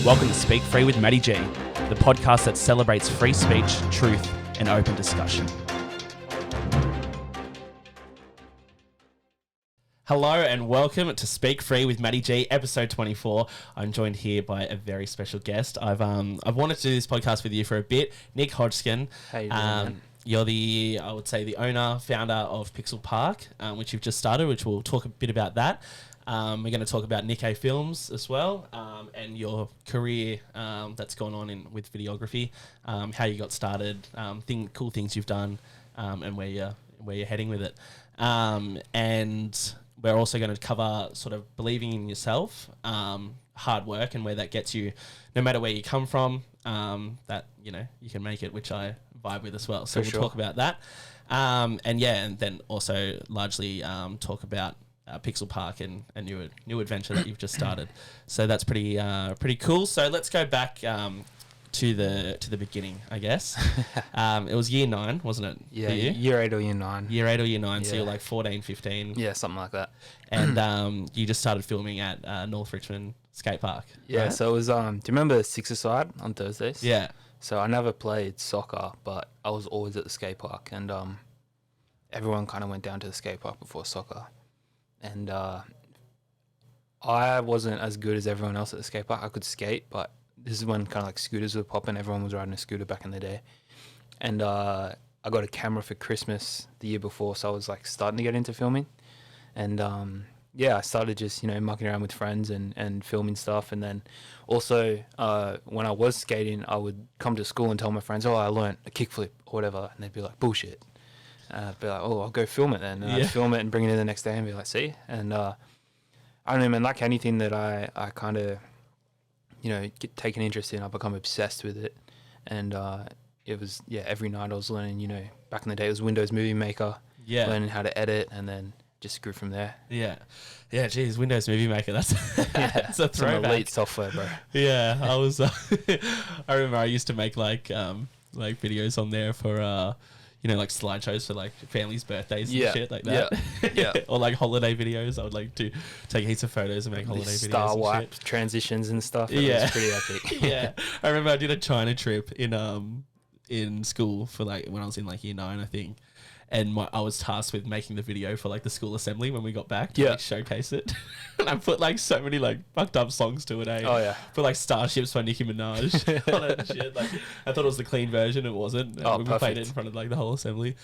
Welcome to Speak Free with Matty G, the podcast that celebrates free speech, truth, and open discussion. Hello and welcome to Speak Free with Matty G, episode 24. I'm joined here by a very special guest. I've wanted to do this podcast with you for a bit. Nick Hodgskin. How you doing, man? You're the owner, founder of Pixelpark, which you've just started, which we'll talk a bit about that. We're going to talk about Nickehfilms as well, and your career that's gone on with videography, how you got started, cool things you've done, and where you're heading with it. And we're also going to cover sort of believing in yourself, hard work, and where that gets you, no matter where you come from, that you can make it, which I vibe with as well. So we'll talk about that, and then also largely talk about Pixelpark and a new adventure that you've just started. So that's pretty cool. So let's go back to the beginning, I guess. It was year 9, wasn't it? Yeah, year 8 or year 9. Year 8 or year 9, yeah. So you're like 14, 15. Yeah, something like that. And you just started filming at North Richmond Skate Park. Yeah, right? so it was, do you remember Six-a-Side on Thursdays? Yeah. So I never played soccer, but I was always at the skate park, and everyone kind of went down to the skate park before soccer. And I wasn't as good as everyone else at the skate park. I could skate, but this is when kind of like scooters were popping. Everyone was riding a scooter back in the day. And I got a camera for Christmas the year before, so I was like starting to get into filming. And I started just, mucking around with friends and filming stuff. And then also when I was skating, I would come to school and tell my friends, I learned a kickflip or whatever. And they'd be like, bullshit. I'd be like, I'll go film it then. And I'd film it and bring it in the next day and be like, see? And I don't know, man, like anything that I kind of, take an interest in, I become obsessed with it. And it was, every night I was learning, back in the day it was Windows Movie Maker, learning how to edit, and then just grew from there. Yeah, geez, Windows Movie Maker, that's a throwback. Some elite software, bro. Yeah, I was, I remember I used to make like videos on there for, like slideshows for like families' birthdays and shit like that. Yeah. Or like holiday videos. I would like to take heaps of photos and make holiday videos. Star wipe and shit. Transitions and stuff. It was pretty epic. Yeah. I remember I did a China trip in school for like when I was in like year 9, I think. And I was tasked with making the video for like the school assembly when we got back to like showcase it. And I put like so many like fucked up songs to it, eh? Oh yeah. Put like Starships by Nicki Minaj on it and shit. Like I thought it was the clean version, it wasn't. We played it in front of like the whole assembly.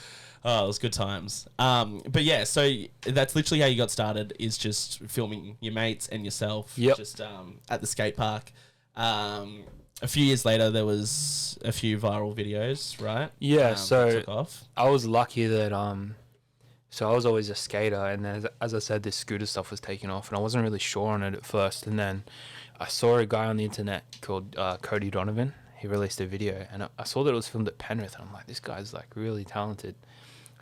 Oh, it was good times. But yeah, so that's literally how you got started, is just filming your mates and yourself just at the skate park. A few years later, there was a few viral videos, right? Yeah, so took off. I was lucky that so I was always a skater, and then as I said, this scooter stuff was taking off, and I wasn't really sure on it at first. And then I saw a guy on the internet called Cody Donovan. He released a video, and I saw that it was filmed at Penrith, and I'm like, this guy's like really talented.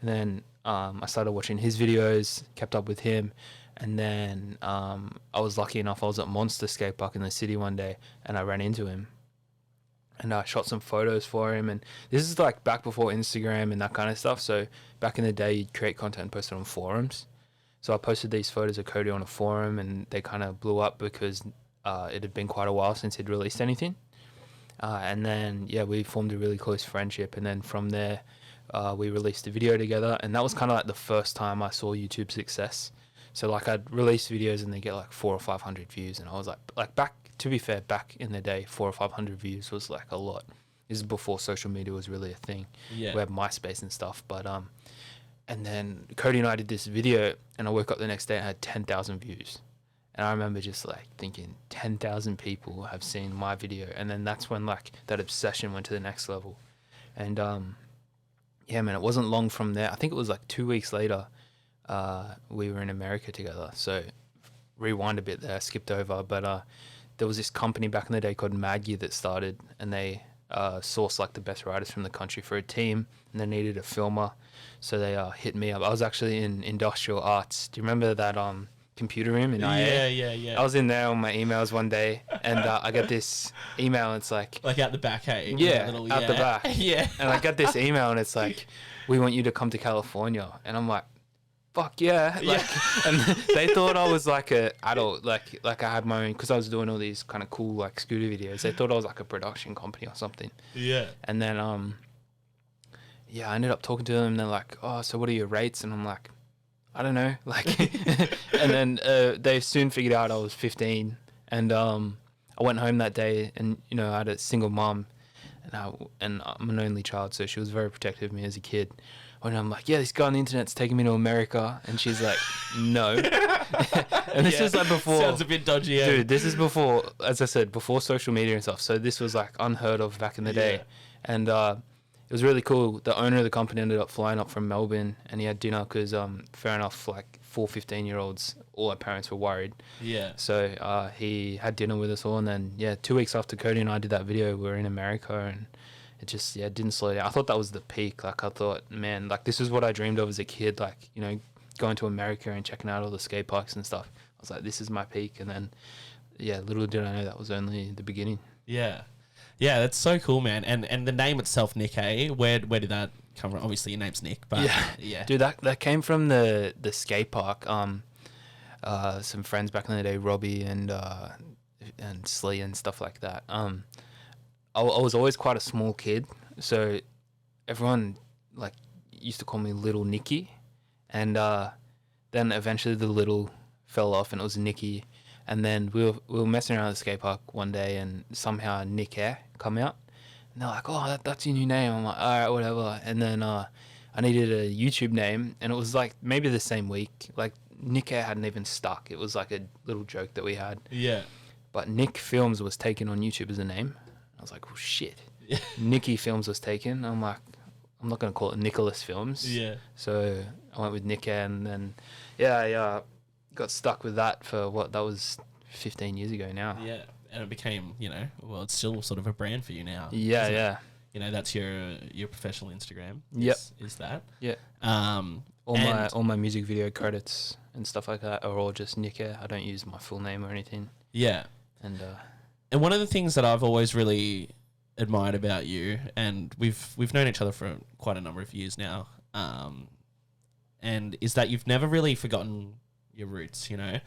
And then I started watching his videos, kept up with him. And then I was lucky enough, I was at Monster Skate Park in the city one day, and I ran into him. And I shot some photos for him. And this is like back before Instagram and that kind of stuff. So back in the day, you'd create content and post it on forums. So I posted these photos of Cody on a forum, and they kind of blew up because it had been quite a while since he'd released anything. And then, we formed a really close friendship. And then from there, we released a video together. And that was kind of like the first time I saw YouTube success. So like I'd release videos and they get like 400 or 500 views. And I was like back in the day, 400 or 500 views was like a lot. This is before social media was really a thing. Yeah. We had MySpace and stuff. But and then Cody and I did this video, and I woke up the next day and had 10,000 views. And I remember just like thinking 10,000 people have seen my video. And then that's when like that obsession went to the next level. And man, it wasn't long from there. I think it was like 2 weeks later, we were in America together. So rewind a bit there, skipped over, but there was this company back in the day called Mattyg that started, and they sourced like the best writers from the country for a team, and they needed a filmer. So they hit me up. I was actually in industrial arts. Do you remember that computer room in IA? Yeah. I was in there on my emails one day, and I get this email, and it's like out the back, hey? Out the back. Yeah. And I got this email, and it's like, we want you to come to California. And I'm like, fuck yeah. Like, and they thought I was like a adult, like I had my own, because I was doing all these kind of cool like scooter videos. They thought I was like a production company or something. Yeah. And then yeah, I ended up talking to them. They're like, oh, so what are your rates? And I'm like, I don't know. Like, and then they soon figured out I was 15. And I went home that day, and you know, I had a single mom, and I'm an only child, so she was very protective of me as a kid. When I'm like, yeah, this guy on the internet's taking me to America, and she's like, no. And this is like before. Sounds a bit dodgy, yeah. Dude, this is before, as I said, before social media and stuff. So this was like unheard of back in the day, and it was really cool. The owner of the company ended up flying up from Melbourne, and he had dinner because, fair enough, like 4 15-year-olds, all our parents were worried. Yeah. So he had dinner with us all, and then 2 weeks after Cody and I did that video, we were in America, and it just didn't slow down. I thought that was the peak. Like, I thought, man, like, this is what I dreamed of as a kid, like, you know, going to America and checking out all the skate parks and stuff. I was like, this is my peak. And then little did I know that was only the beginning. Yeah that's so cool, man. And the name itself, Nick, where did that come from? Obviously your name's Nick, but yeah. Dude, that came from the skate park. Some friends back in the day, Robbie and Slee and stuff like that. I was always quite a small kid, so everyone like used to call me Little Nicky, and then eventually the little fell off and it was Nicky, and then we were messing around at the skate park one day, and somehow Nick come out, and they're like, oh, that's your new name. I'm like, all right, whatever. And then I needed a YouTube name, and it was like maybe the same week, like Nick hadn't even stuck. It was like a little joke that we had. Yeah. But Nickehfilms was taken on YouTube as a name. I was like, oh shit. Nickehfilms was taken. I'm like, I'm not going to call it Nicholas Films. Yeah. So I went with Nick, and then, got stuck with that for that was 15 years ago now. Yeah. And it became, you know, well, it's still sort of a brand for you now. Yeah, yeah. You know, that's your professional Instagram. Yep. Is that? Yeah. All my music video credits and stuff like that are all just Nick. I don't use my full name or anything. Yeah. And one of the things that I've always really admired about you, and we've known each other for quite a number of years now, and is that you've never really forgotten your roots, you know.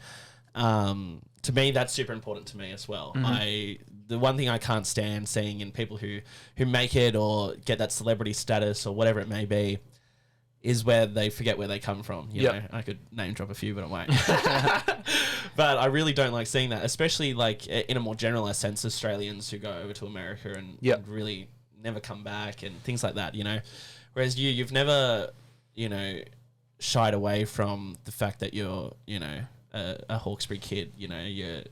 To me, that's super important to me as well. Mm-hmm. The one thing I can't stand seeing in people who make it or get that celebrity status or whatever it may be is where they forget where they come from. You know, I could name drop a few, but I won't. But I really don't like seeing that, especially like in a more generalized sense, Australians who go over to America and really never come back and things like that, you know. Whereas you've never, you know, shied away from the fact that you're, you know, a Hawkesbury kid. You know,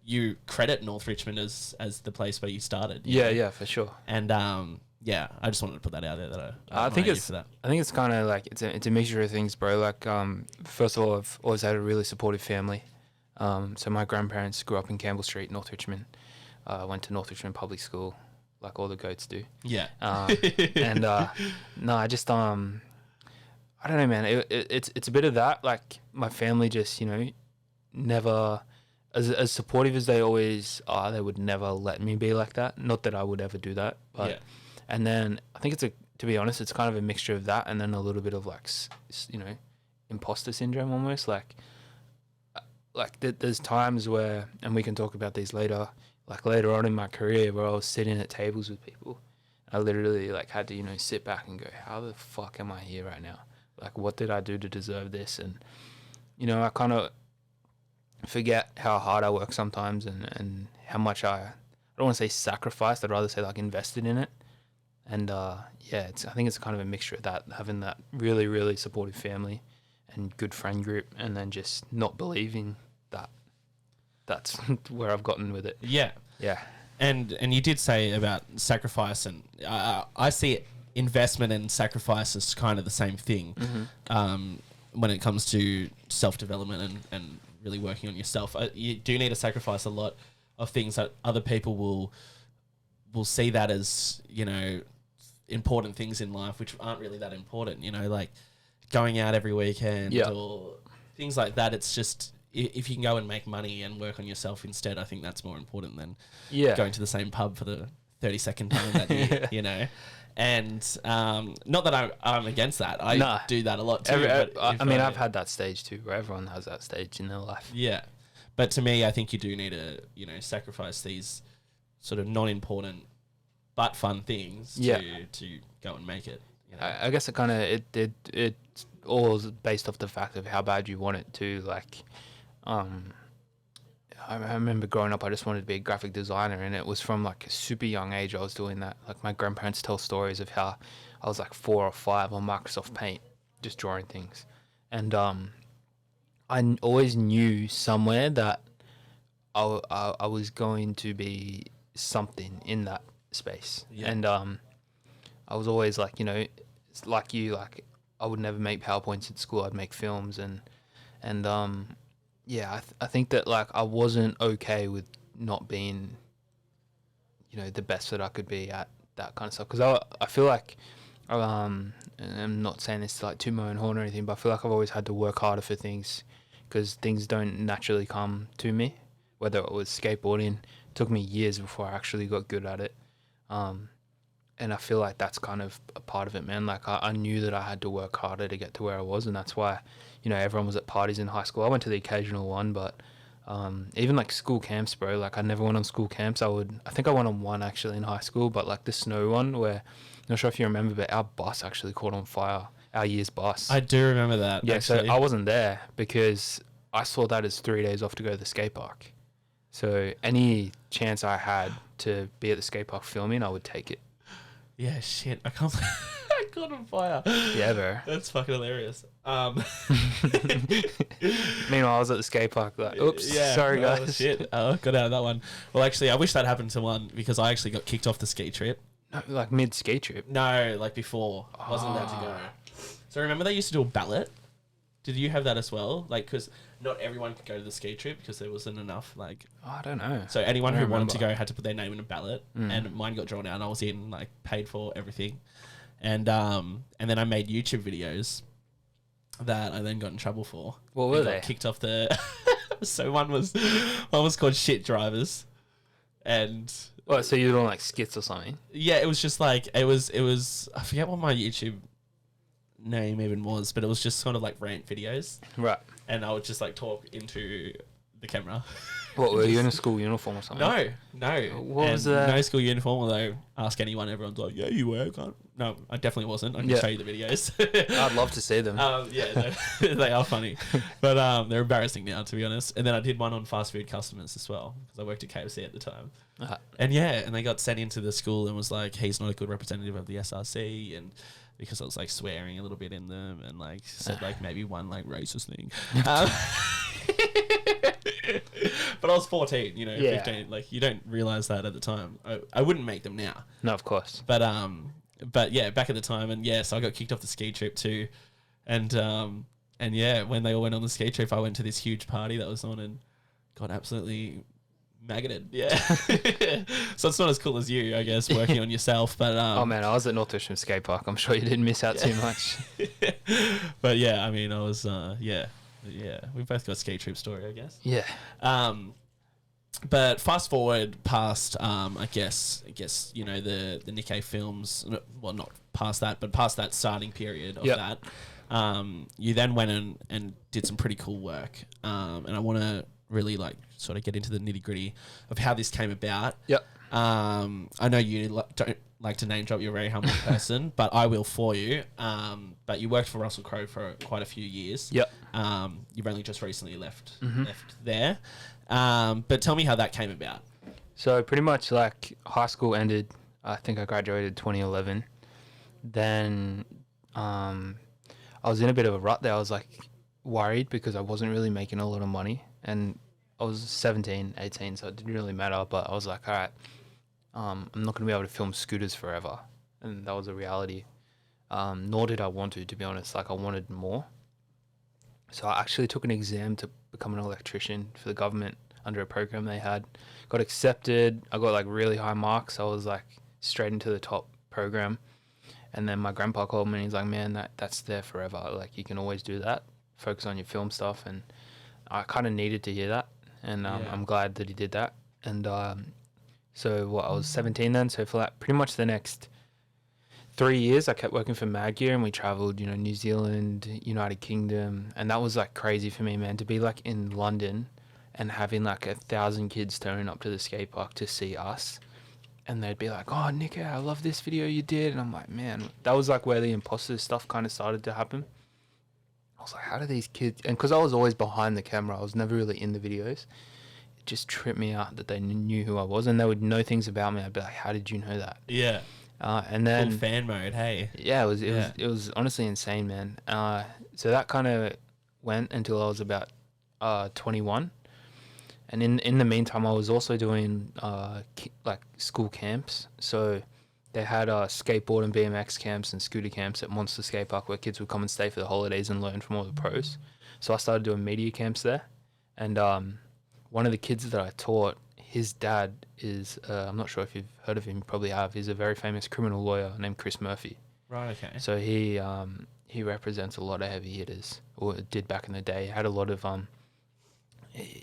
you credit North Richmond as the place where you started. Yeah, for sure. And I just wanted to put that out there. That I think it's kind of like it's a mixture of things, bro. Like, first of all, I've always had a really supportive family. So my grandparents grew up in Campbell Street, North Richmond. Went to North Richmond Public School, like all the goats do. Yeah. And no, I just I don't know, man. It's a bit of that. Like, my family just, you know, never, as supportive as they always are, they would never let me be like that. Not that I would ever do that, but. And then I think to be honest, it's kind of a mixture of that and then a little bit of like, you know, imposter syndrome almost. Like there's times where, and we can talk about these later, like later on in my career, where I was sitting at tables with people. I literally like had to, you know, sit back and go, how the fuck am I here right now? Like, what did I do to deserve this? And, you know, I kind of forget how hard I work sometimes and how much I don't want to say sacrificed. I'd rather say like invested in it. And I think it's kind of a mixture of that, having that really, really supportive family and good friend group, and then just not believing that that's where I've gotten with it. Yeah. Yeah. And you did say about sacrifice, and I see investment and sacrifice as kind of the same thing when it comes to self-development and really working on yourself. You do need to sacrifice a lot of things that other people will see that as, you know, important things in life, which aren't really that important, you know, like going out every weekend or things like that. It's just, if you can go and make money and work on yourself instead, I think that's more important than going to the same pub for the 30-second time that year, you know. And not that I'm against that. I do that a lot too. I've had that stage too, where everyone has that stage in their life. Yeah. But to me, I think you do need to, you know, sacrifice these sort of non-important but fun things to go and make it. You know? I guess it all is based off the fact of how bad you want it to. Like, I remember growing up, I just wanted to be a graphic designer, and it was from like a super young age I was doing that. Like my grandparents tell stories of how I was like 4 or 5 on Microsoft Paint, just drawing things. And I always knew somewhere that I was going to be something in that space. Yeah. And I was always like, you know, it's like you, like I would never make PowerPoints at school. I'd make films and yeah, I think that like I wasn't okay with not being, you know, the best that I could be at that kind of stuff. Because I feel like, and I'm not saying this to like toot my own horn or anything, but I feel like I've always had to work harder for things because things don't naturally come to me. Whether it was skateboarding, it took me years before I actually got good at it. And I feel like that's kind of a part of it, man. Like I knew that I had to work harder to get to where I was, and that's why, you know, everyone was at parties in high school. I went to the occasional one, but even like school camps, bro. Like I never went on school camps. I think I went on one actually in high school, but like the snow one where, not sure if you remember, but our bus actually caught on fire. Our year's bus. I do remember that. Yeah, actually. So I wasn't there because I saw that as 3 days off to go to the skate park. So any chance I had to be at the skate park filming, I would take it. Yeah, shit. I can't. I caught on fire. Yeah, bro. That's fucking hilarious. Meanwhile, I was at the skate park like, oops, sorry guys. Shit. Got out of that one. Well, actually, I wish that happened to one because I actually got kicked off the ski trip. No, like mid ski trip? No, like before. I wasn't allowed to go. So remember they used to do a ballot? Did you have that as well? Like, because not everyone could go to the ski trip because there wasn't enough, like... I don't know. So anyone who wanted to go had to put their name in a ballot, and mine got drawn out, and I was in, like, paid for everything. And then I made YouTube videos that I then got in trouble for. What were they? Kicked off the... So one was called Shit Drivers, and... What, so you were doing, like, skits or something? Yeah, it was just, like, it was... I forget what my YouTube name even was, but it was just sort of like rant videos, right? And I would just like talk into the camera. What, were you in a school uniform or something? No. What was that? No school uniform, although ask anyone, everyone's like, yeah, you were. No, I definitely wasn't. I can show you the videos. I'd love to see them. Yeah, they are funny, but they're embarrassing now, to be honest. And then I did one on fast food customers as well because I worked at KFC at the time. And they got sent into the school and was like, he's not a good representative of the SRC, and because I was like swearing a little bit in them and like said like maybe one like racist thing. But I was 14, you know, 15. Like you don't realize that at the time. I wouldn't make them now. No, of course. But yeah, back at the time, and so I got kicked off the ski trip too, and yeah, when they all went on the ski trip, I went to this huge party that was on and got absolutely maggoted. Yeah. So it's not as cool as you, I guess, working on yourself, but oh man, I was at North Wisham skate park. I'm sure you didn't miss out too much. But yeah, I mean, I was we both got ski trip story, I guess. Yeah. But fast forward past I guess you know the Nickehfilms, well, not past that, but past that starting period of that. You then went and did some pretty cool work, and I want to really like sort of get into the nitty gritty of how this came about. I know you don't like to name drop. You're a very humble person, but I will for you. But you worked for Russell Crowe for quite a few years. You've only just recently left there. But tell me how that came about. So pretty much like high school ended. I think I graduated 2011. Then I was in a bit of a rut there. I was like worried because I wasn't really making a lot of money. And I was 17, 18, so it didn't really matter. But I was like, all right, I'm not going to be able to film scooters forever. And that was a reality. Nor did I want to be honest. Like, I wanted more. So I actually took an exam to become an electrician for the government under a program they had. Got accepted. I got, like, really high marks. I was, like, straight into the top program. And then my grandpa called me and he's like, man, that's there forever. Like, you can always do that. Focus on your film stuff. And I kind of needed to hear that, and I'm glad that he did that. And So what, I was 17 then. So for like pretty much the next 3 years, I kept working for Mattyg, and we traveled, New Zealand, United Kingdom, and that was like crazy for me, man, to be like in London and having like 1,000 kids turning up to the skate park to see us. And they'd be like, "Oh, Nick, I love this video you did." And I'm like, man, that was like where the imposter stuff kind of started to happen. I was like, how do these kids... And because I was always behind the camera, I was never really in the videos. It just tripped me out that they knew who I was, and they would know things about me. I'd be like, how did you know that? Yeah. And then... Full fan mode, hey. Yeah, it was honestly insane, man. So that kind of went until I was about 21. And in the meantime, I was also doing like school camps. So they had skateboard and BMX camps and scooter camps at Monster Skate Park where kids would come and stay for the holidays and learn from all the pros. So I started doing media camps there. And one of the kids that I taught, his dad is, I'm not sure if you've heard of him, you probably have. He's a very famous criminal lawyer named Chris Murphy. Right, okay. So he represents a lot of heavy hitters, or did back in the day. He had a lot of...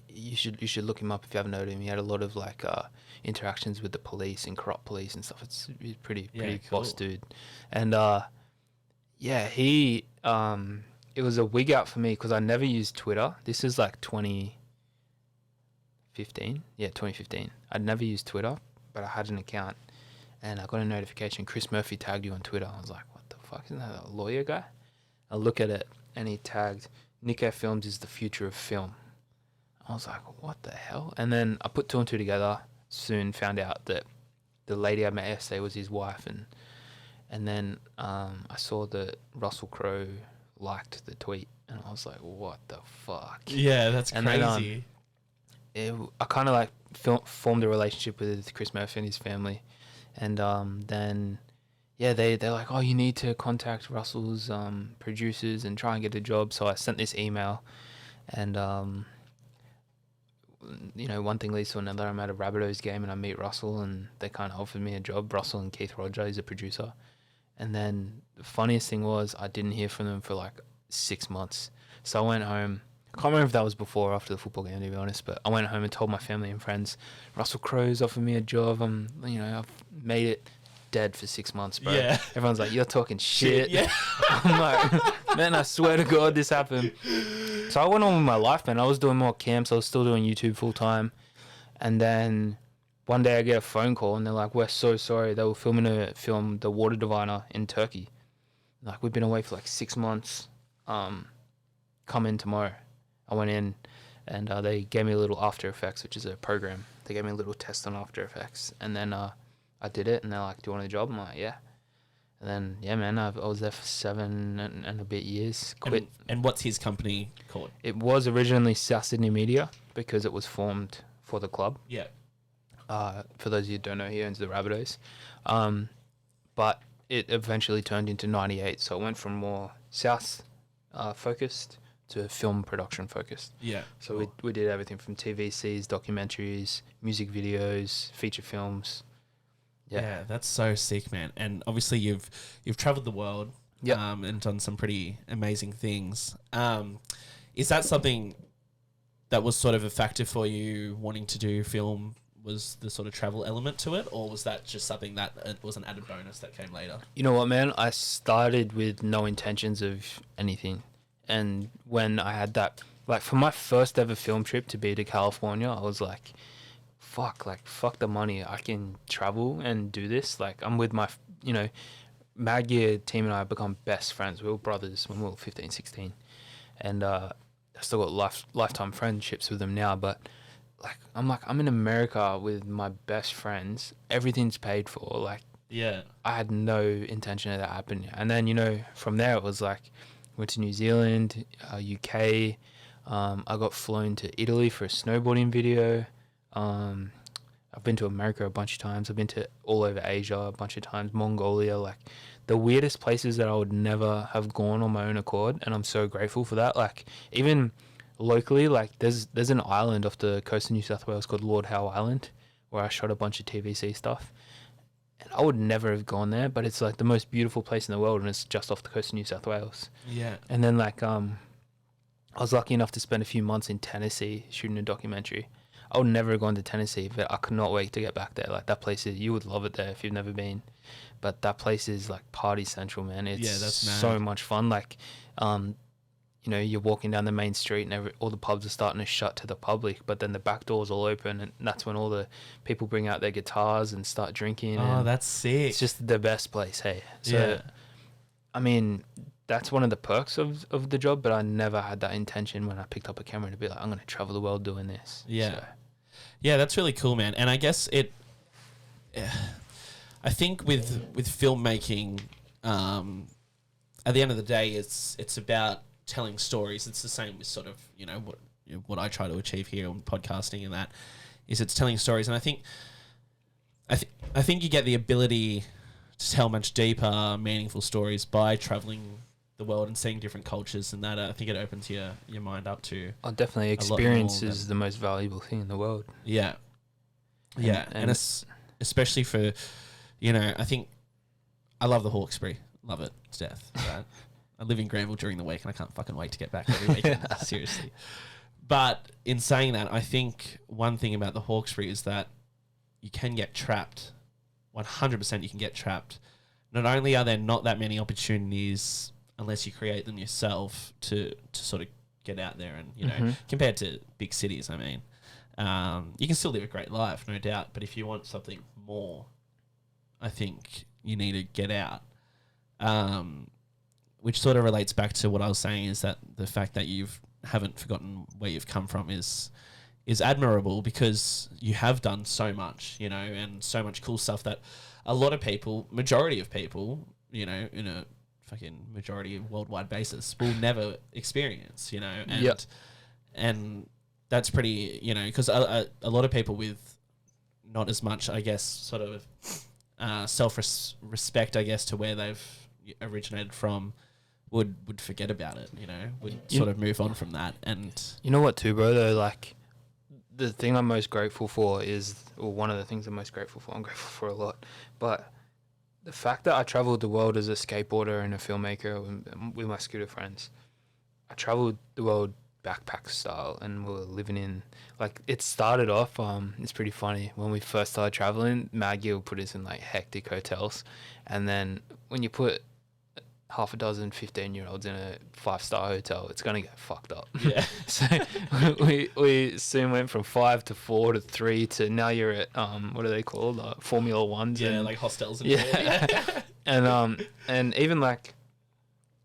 You should look him up if you haven't heard of him. He had a lot of like interactions with the police and corrupt police and stuff. He's pretty cool boss dude. And he it was a wig out for me because I never used Twitter. This is like 2015. Yeah, 2015. I'd never used Twitter, but I had an account, and I got a notification. Chris Murphy tagged you on Twitter. I was like, what the fuck, isn't that a lawyer guy? I look at it, and he tagged, Nickehfilms is the future of film. I was like, what the hell? And then I put two and two together, soon found out that the lady I met yesterday was his wife. And then I saw that Russell Crowe liked the tweet, and I was like, what the fuck? Yeah, that's crazy. Then, I kind of like formed a relationship with Chris Murphy and his family. And then, they're like, oh, you need to contact Russell's producers and try and get a job. So I sent this email, and... one thing leads to another. I'm at a Rabbitohs game and I meet Russell, and they kind of offered me a job. Russell and Keith Roger, he's a producer. And then the funniest thing was I didn't hear from them for like 6 months. So I went home. I can't remember if that was before or after the football game, to be honest, but I went home and told my family and friends, Russell Crowe's offered me a job. I've made it. Dead for 6 months, bro. Yeah. Everyone's like, you're talking shit. Yeah. I'm like, man, I swear to God this happened. So I went on with my life, man. I was doing more camps. I was still doing YouTube full time. And then one day I get a phone call and they're like, we're so sorry. They were filming a film, The Water Diviner, in Turkey. Like, we've been away for like 6 months. Come in tomorrow. I went in and they gave me a little After Effects, which is a program. They gave me a little test on After Effects. And then I did it, and they're like, do you want a job? I'm like, yeah. And then, yeah, man, I was there for 7 and a bit years. Quit. And what's his company called? It was originally South Sydney Media because it was formed for the club. Yeah. For those of you who don't know, he owns the Rabbitohs. But it eventually turned into 98, so it went from more South focused to film production focused. Yeah. So we did everything from TVCs, documentaries, music videos, feature films. Yeah, that's so sick, man. And obviously you've traveled the world, and done some pretty amazing things. Is that something that was sort of a factor for you wanting to do film? Was the sort of travel element to it, or was that just something that was an added bonus that came later? You know what, man? I started with no intentions of anything, and when I had that, like, for my first ever film trip to be to California, I was like, fuck the money. I can travel and do this. Like, I'm with my, Mad Gear team, and I have become best friends. We were brothers when we were 15, 16. And I still got lifetime friendships with them now. But, I'm in America with my best friends. Everything's paid for. Like, yeah, I had no intention of that happening. And then, from there, it was like, went to New Zealand, UK. I got flown to Italy for a snowboarding video. I've been to America a bunch of times. I've been to all over Asia a bunch of times, Mongolia, like the weirdest places that I would never have gone on my own accord. And I'm so grateful for that. Like, even locally, like there's an island off the coast of New South Wales called Lord Howe Island where I shot a bunch of TVC stuff. And I would never have gone there, but it's like the most beautiful place in the world, and it's just off the coast of New South Wales. Yeah. And then I was lucky enough to spend a few months in Tennessee shooting a documentary. I would never have gone to Tennessee, but I could not wait to get back there. Like that place is, you would love it there if you've never been. But that place is like party central, man. It's that's so mad. much fun. Like, you know, you're walking down the main street and all the pubs are starting to shut to the public, but then the back doors all open, and that's when all the people bring out their guitars and start drinking. Oh, and that's sick. it's just the best place, hey. So, Yeah. I mean, that's one of the perks of the job, but I never had that intention when I picked up a camera to be like, I'm going to travel the world doing this. Yeah. So, Yeah, that's really cool, man. And I guess I think with filmmaking, at the end of the day, it's about telling stories. It's the same with sort of, you know, what I try to achieve here on podcasting, and that is it's telling stories. And I think you get the ability to tell much deeper, meaningful stories by traveling the world and seeing different cultures, and that I think it opens your mind up to. oh, definitely, experience is the most valuable thing in the world. Yeah. And especially for, you know, I think I love the Hawkesbury. Love it to death. Right? I live in Granville during the week and I can't fucking wait to get back every weekend. Seriously. But in saying that, I think one thing about the Hawkesbury is that you can get trapped. 100% you can get trapped. Not only are there not that many opportunities unless you create them yourself to sort of get out there and, you know, compared to big cities, I mean, you can still live a great life, no doubt. But if you want something more, I think you need to get out. Which sort of relates back to what I was saying, is that the fact that you haven't forgotten where you've come from is admirable, because you have done so much, you know, and so much cool stuff that a lot of people, majority of people, you know, in a fucking majority worldwide basis, will never experience, you know, and that's pretty, you know, because a lot of people with not as much, I guess, sort of self-respect, I guess, to where they've originated from, would forget about it, you know, would sort of move on from that. And you know what too, bro, though, like the thing I'm most grateful for is, or one of the things I'm most grateful for, I'm grateful for a lot, but the fact that I traveled the world as a skateboarder and a filmmaker with my scooter friends, I traveled the world backpack style, and we were living in, like, it started off, it's pretty funny, when we first started traveling, Maggie would put us in like hectic hotels, and then when you put half a dozen 15-year-olds in a 5-star hotel, it's gonna get fucked up. yeah, So we soon went from 5 to 4 to 3 to now you're at what are they called, Formula Ones, yeah, and like hostels and yeah. And even like,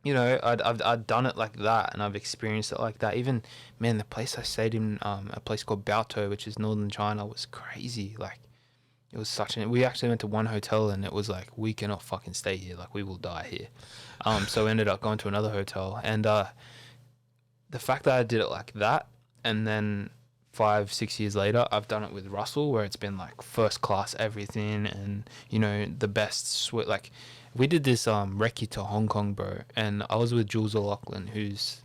you know, I'd done it like that, and I've experienced it like that. Even, man, the place I stayed in, a place called Baotou, which is northern China, was crazy. Like, it was we actually went to one hotel and it was like, we cannot fucking stay here, like we will die here. So we ended up going to another hotel, and the fact that I did it like that, and then 5-6 years later I've done it with Russell, where it's been like first class everything, and you know, the best like we did this recce to Hong Kong, bro, and I was with Jules O'Loughlin, who's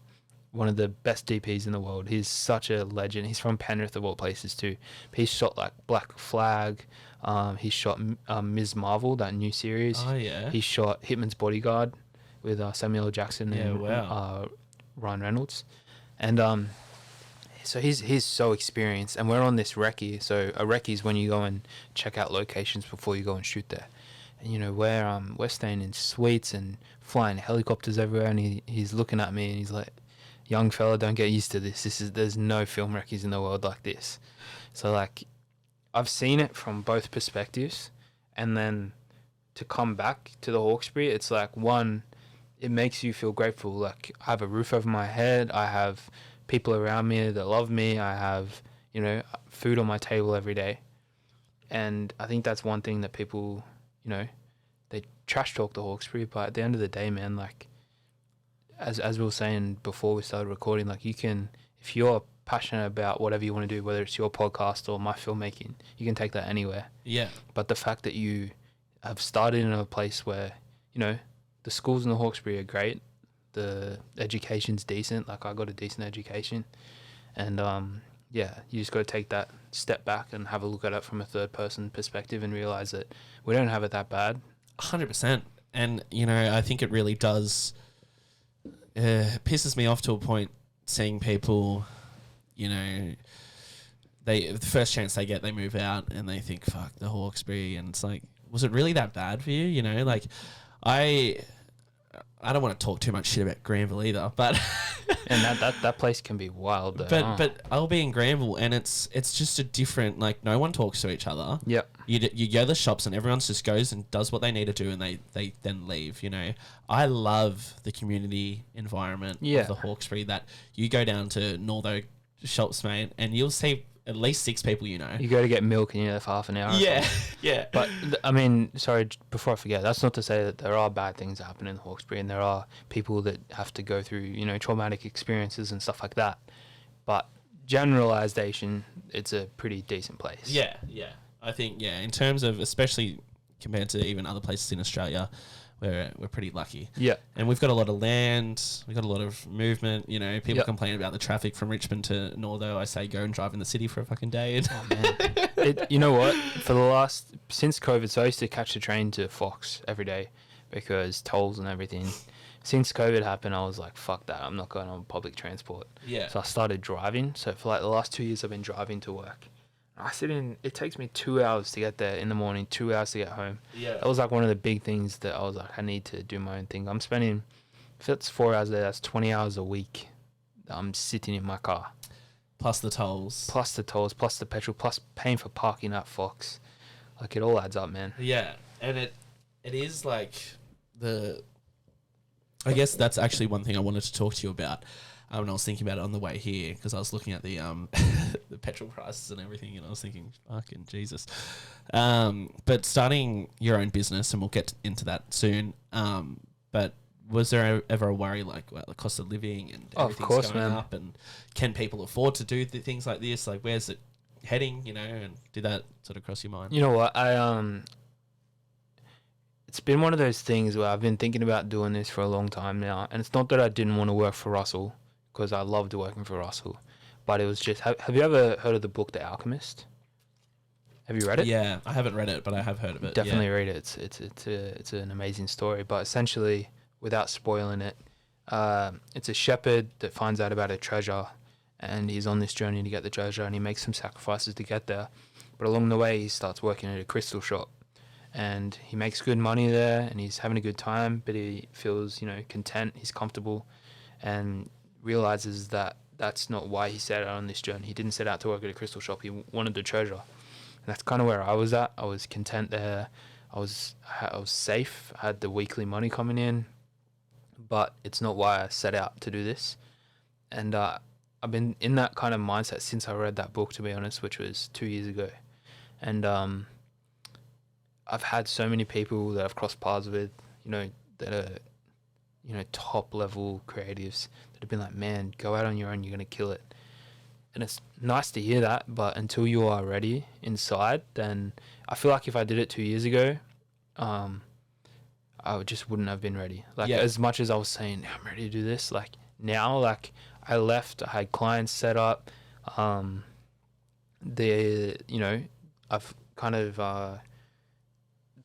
one of the best DPs in the world. He's such a legend. He's from Penrith of all places too. He's shot like Black Flag. He shot Ms. Marvel, that new series. Oh yeah. He shot Hitman's Bodyguard with Samuel L. Jackson and wow. Ryan Reynolds, and so he's so experienced. And we're on this recce. So a recce is when you go and check out locations before you go and shoot there. And you know, we're staying in suites and flying helicopters everywhere. And he's looking at me and he's like, "Young fella, don't get used to this. There's no film recce's in the world like this." So like, I've seen it from both perspectives, and then to come back to the Hawkesbury, it's like, one, it makes you feel grateful. Like, I have a roof over my head, I have people around me that love me, I have, you know, food on my table every day. And I think that's one thing that people, you know, they trash talk the Hawkesbury, but at the end of the day, man, like, as we were saying before we started recording, like, you can, if you're passionate about whatever you want to do, whether it's your podcast or my filmmaking, you can take that anywhere. Yeah. But the fact that you have started in a place where, you know, the schools in the Hawkesbury are great, the education's decent, like I got a decent education, and yeah, you just got to take that step back and have a look at it from a third person perspective and realize that we don't have it that bad. 100%. And, you know, I think it really does, pisses me off to a point seeing people, you know, the first chance they get, they move out and they think, fuck the Hawkesbury, and it's like, was it really that bad for you? You know, like I don't want to talk too much shit about Granville either, but and that place can be wild though. But I'll be in Granville, and it's just a different, like, no one talks to each other. Yep. You go to the shops and everyone just goes and does what they need to do, and they then leave, you know. I love the community environment of the Hawkesbury, that you go down to Northo shops, mate, and you'll see at least 6 people you know. You go to get milk and you're there for half an hour. Yeah, yeah. But, I mean, sorry, before I forget, that's not to say that there are bad things that happen in Hawkesbury, and there are people that have to go through, you know, traumatic experiences and stuff like that. But generalization, it's a pretty decent place. Yeah, yeah. I think, yeah, in terms of, especially compared to even other places in Australia, we're pretty lucky. Yeah. And we've got a lot of land, we've got a lot of movement, you know, people Yep. complain about the traffic from Richmond to Northo. I say go and drive in the city for a fucking day. Oh, man. You know what? Since COVID, so I used to catch the train to Fox every day because tolls and everything. Since COVID happened, I was like, fuck that, I'm not going on public transport. Yeah. So I started driving. So for like the last 2 years, I've been driving to work. It takes me 2 hours to get there in the morning, 2 hours to get home. Yeah. That was like one of the big things that I was like, I need to do my own thing. I'm spending, if it's 4 hours there, that's 20 hours a week. I'm sitting in my car. Plus the tolls. Plus the tolls, plus the petrol, plus paying for parking at Fox. Like, it all adds up, man. Yeah. And it is like I guess that's actually one thing I wanted to talk to you about. When I was thinking about it on the way here, because I was looking at the the petrol prices and everything, and I was thinking, fucking Jesus. But starting your own business, and we'll get into that soon. But was there ever a worry, like, well, the cost of living and everything's going up, and can people afford to do things like this? Like, where's it heading? You know, and did that sort of cross your mind? You know what? It's been one of those things where I've been thinking about doing this for a long time now, and it's not that I didn't want to work for Russell, because I loved working for Russell, but it was just, have you ever heard of the book The Alchemist? Have you read it? Yeah, I haven't read it, but I have heard of it. Definitely read it. It's an amazing story, but essentially, without spoiling it, it's a shepherd that finds out about a treasure, and he's on this journey to get the treasure, and he makes some sacrifices to get there, but along the way he starts working at a crystal shop, and he makes good money there, and he's having a good time, but he feels, you know, content, he's comfortable, and realizes that that's not why he set out on this journey. He didn't set out to work at a crystal shop. He wanted the treasure. And that's kind of where I was at. I was content there. I was safe. I had the weekly money coming in, but it's not why I set out to do this. And I've been in that kind of mindset since I read that book, to be honest, which was 2 years ago. And I've had so many people that I've crossed paths with, you know, that are, you know, top level creatives that have been like, man, go out on your own, you're going to kill it. And it's nice to hear that, but until you are ready inside, then I feel like if I did it 2 years ago, I just wouldn't have been ready. Like, as much as I was saying, I'm ready to do this, like now, like I left, I had clients set up, you know, I've kind of,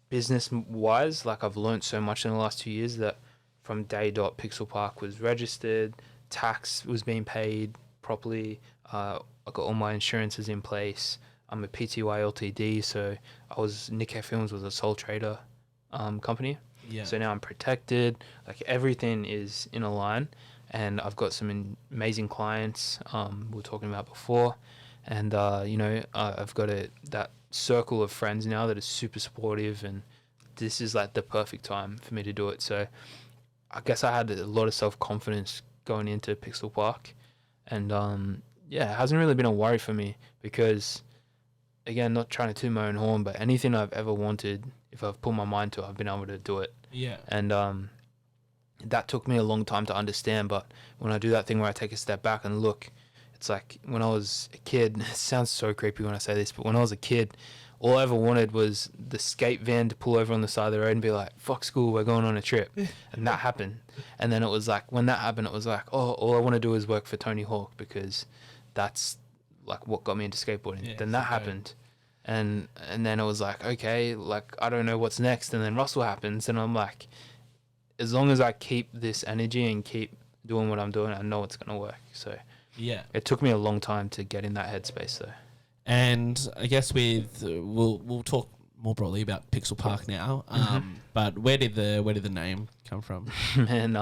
business wise, like I've learned so much in the last 2 years that from day dot Pixelpark was registered, tax was being paid properly, I got all my insurances in place, I'm a PTY Ltd, so Nickehfilms was a sole trader company, so now I'm protected, like everything is in a line, and I've got some amazing clients we were talking about before, and you know, I've got that circle of friends now that is super supportive, and this is like the perfect time for me to do it. So I guess I had a lot of self-confidence going into Pixelpark, and it hasn't really been a worry for me because, again, not trying to toot my own horn, but anything I've ever wanted, if I've put my mind to it, I've been able to do it. Yeah. And that took me a long time to understand, but when I do that thing where I take a step back and look, it's like when I was a kid, it sounds so creepy when I say this, but when I was a kid, all I ever wanted was the skate van to pull over on the side of the road and be like, fuck school, we're going on a trip. And that happened. And then it was like, when that happened, it was like, oh, all I want to do is work for Tony Hawk because that's like what got me into skateboarding. Yeah, then that happened. And then it was like, okay, like I don't know what's next. And then Russell happens, and I'm like, as long as I keep this energy and keep doing what I'm doing, I know it's going to work. So yeah, it took me a long time to get in that headspace though. And I guess we'll talk more broadly about Pixel Park now. But where did the name come from? Man,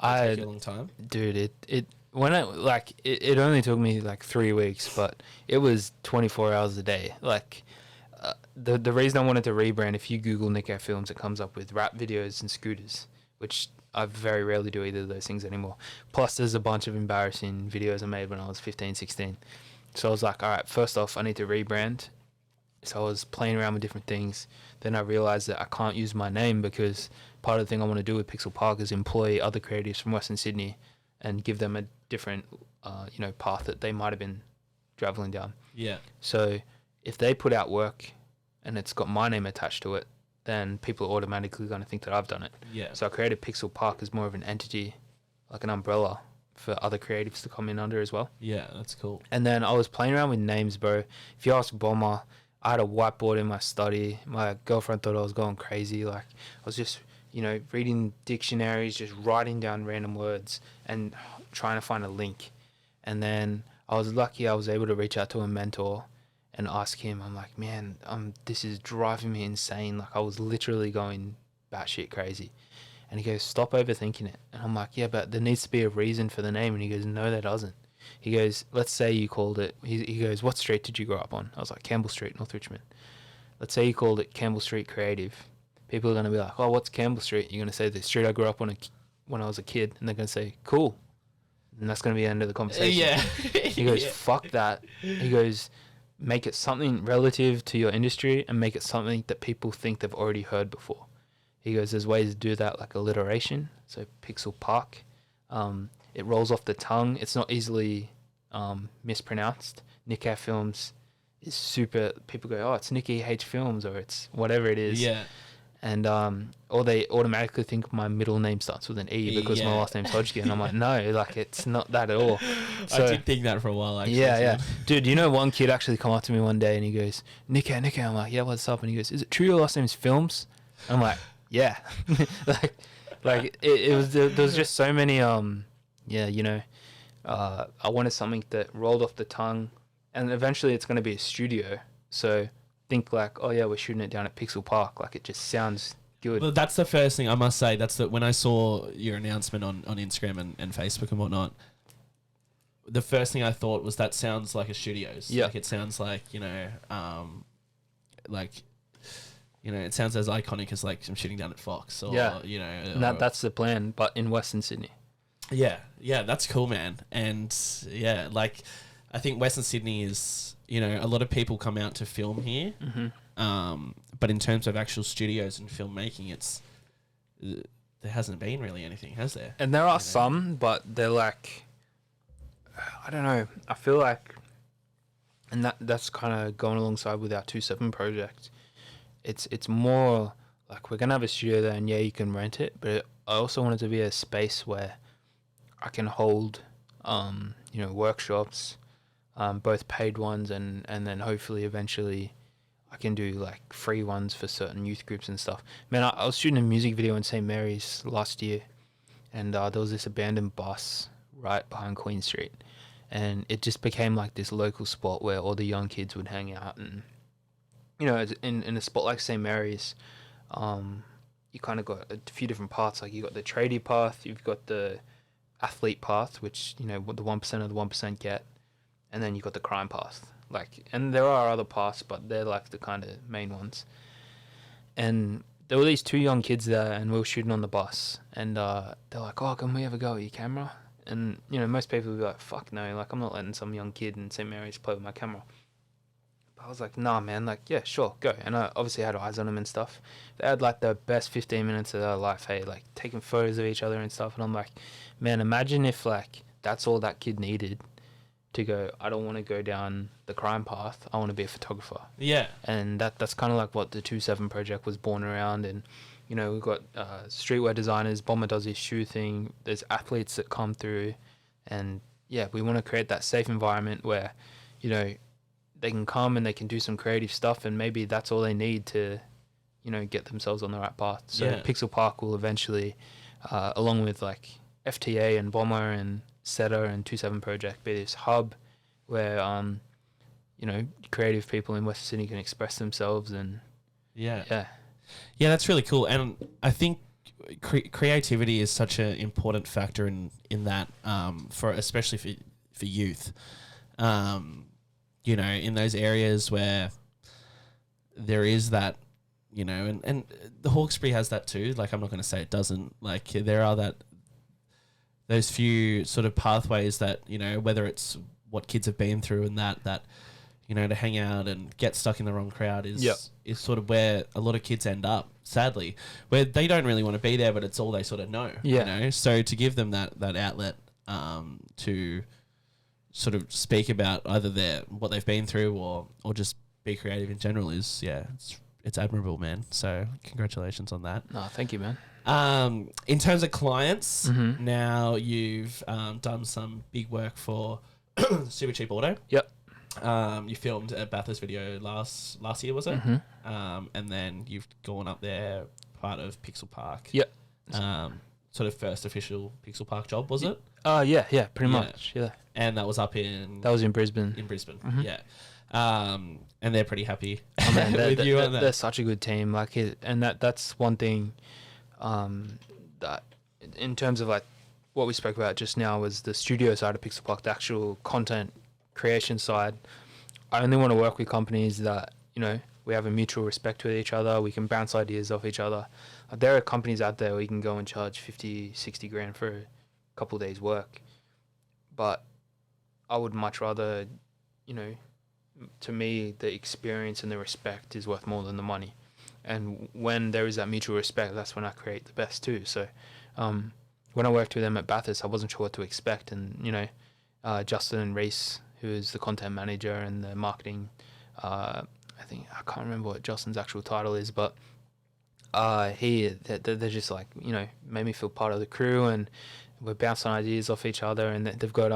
It took you a long time. dude, it only took me like 3 weeks, but it was 24 hours a day. Like, the reason I wanted to rebrand, if you Google Nickehfilms, it comes up with rap videos and scooters, which I very rarely do either of those things anymore. Plus, there's a bunch of embarrassing videos I made when I was 15, 16. So I was like, all right, first off, I need to rebrand. So I was playing around with different things. Then I realized that I can't use my name because part of the thing I want to do with Pixel Park is employ other creatives from Western Sydney and give them a different, path that they might have been traveling down. Yeah. So if they put out work and it's got my name attached to it, then people are automatically going to think that I've done it. Yeah. So I created Pixel Park as more of an entity, like an umbrella for other creatives to come in under as well. Yeah, that's cool. And then I was playing around with names, bro. If you ask Bomber, I had a whiteboard in my study. My girlfriend thought I was going crazy. Like, I was just, reading dictionaries, just writing down random words and trying to find a link. And then I was lucky I was able to reach out to a mentor and ask him. I'm like, man, this is driving me insane. Like, I was literally going batshit crazy. And he goes, stop overthinking it. And I'm like, yeah, but there needs to be a reason for the name. And he goes, no, there doesn't. He goes, let's say you called it, he goes, what street did you grow up on? I was like, Campbell Street, North Richmond. Let's say you called it Campbell Street Creative. People are going to be like, oh, what's Campbell Street? You're going to say the street I grew up on when I was a kid. And they're going to say, cool. And that's going to be the end of the conversation. Yeah. He goes, fuck that. He goes, make it something relative to your industry and make it something that people think they've already heard before. He goes, there's ways to do that, like alliteration. So Pixel Park. It rolls off the tongue. It's not easily mispronounced. Nickehfilms is super... People go, oh, it's Nicky H Films, or it's whatever it is. Yeah. And or they automatically think my middle name starts with an E because my last name's Hodgskin. I'm like, no, like, it's not that at all. So, I did think that for a while, actually. Yeah. Dude, one kid actually come up to me one day and he goes, Nick. I'm like, yeah, what's up? And he goes, is it true your last name's Films? I'm like, yeah. it was, there was just so many, I wanted something that rolled off the tongue, and eventually it's going to be a studio. So think like, oh yeah, we're shooting it down at Pixel Park. Like, it just sounds good. Well, that's the first thing I must say. That's when I saw your announcement on Instagram and Facebook and whatnot, the first thing I thought was that sounds like a studio's. Yeah. Like, it sounds like, it sounds as iconic as like some shooting down at Fox or, And that's the plan, but in Western Sydney. Yeah, that's cool, man. And yeah, like, I think Western Sydney is, a lot of people come out to film here. Mm-hmm. But in terms of actual studios and filmmaking, there hasn't been really anything, has there? And there are some, but they're like, I don't know. I feel like, and that's kind of going alongside with our 2.7 project. It's more like, we're gonna have a studio there, and yeah, you can rent it, but I also want it to be a space where I can hold, workshops, both paid ones and then hopefully eventually I can do like free ones for certain youth groups and stuff. Man, I was shooting a music video in St. Mary's last year, and there was this abandoned bus right behind Queen Street, and it just became like this local spot where all the young kids would hang out. And in a spot like St. Mary's, you kind of got a few different paths. Like, you got the tradie path, you've got the athlete path, which what the 1% of the 1% get, and then you got the crime path. Like, and there are other paths, but they're like the kind of main ones. And there were these two young kids there, and we were shooting on the bus, and they're like, oh, can we ever go with your camera? And most people would be like, fuck no, like, I'm not letting some young kid in St. Mary's play with my camera. But I was like, nah, man, like, yeah, sure, go. And I obviously had eyes on them and stuff. They had like the best 15 minutes of their life, hey, like taking photos of each other and stuff. And I'm like, man, imagine if like that's all that kid needed to go, I don't want to go down the crime path, I want to be a photographer. Yeah. And that's kind of like what the 2.7 project was born around. And we've got streetwear designers, Bomber does his shoe thing, there's athletes that come through, and yeah, we want to create that safe environment where they can come and they can do some creative stuff, and maybe that's all they need to get themselves on the right path. So Yeah. Pixel Park will eventually, along with like FTA and Bomber and Setter and 2.7 project, be this hub where creative people in Western Sydney can express themselves. And Yeah. yeah, That's really cool. And I think creativity is such an important factor in that, for especially for youth. In those areas where there is that, and the Hawkesbury has that too. Like, I'm not going to say it doesn't. Like, there are those few sort of pathways that, whether it's what kids have been through and that to hang out and get stuck in the wrong crowd is sort of where a lot of kids end up, sadly, where they don't really want to be there, but it's all they sort of know. So to give them that outlet, to sort of speak about either what they've been through or just be creative in general is, it's admirable, man. So congratulations on that. No, thank you, man. In terms of clients, now you've done some big work for Super Cheap Auto. Yep. You filmed a Bathurst video last year, was it? And then you've gone up there, part of Pixelpark. Yep. Sort of first official Pixelpark job, was it? Yeah, pretty much. Yeah. And that was up in... That was in Brisbane. Yeah. And they're pretty happy man, with you on that. They're such a good team. Like, and that's one thing that in terms of like what we spoke about just now was the studio side of Pixelpark, the actual content creation side. I only want to work with companies that, we have a mutual respect with each other. We can bounce ideas off each other. There are companies out there where you can go and charge 50, 60 grand for a couple of days work. But I would much rather, to me, the experience and the respect is worth more than the money. And when there is that mutual respect, that's when I create the best too. So when I worked with them at Bathurst, I wasn't sure what to expect. And, Justin and Reese, who is the content manager and the marketing, I can't remember what Justin's actual title is, but they're just like, made me feel part of the crew, and we're bouncing ideas off each other. And they've got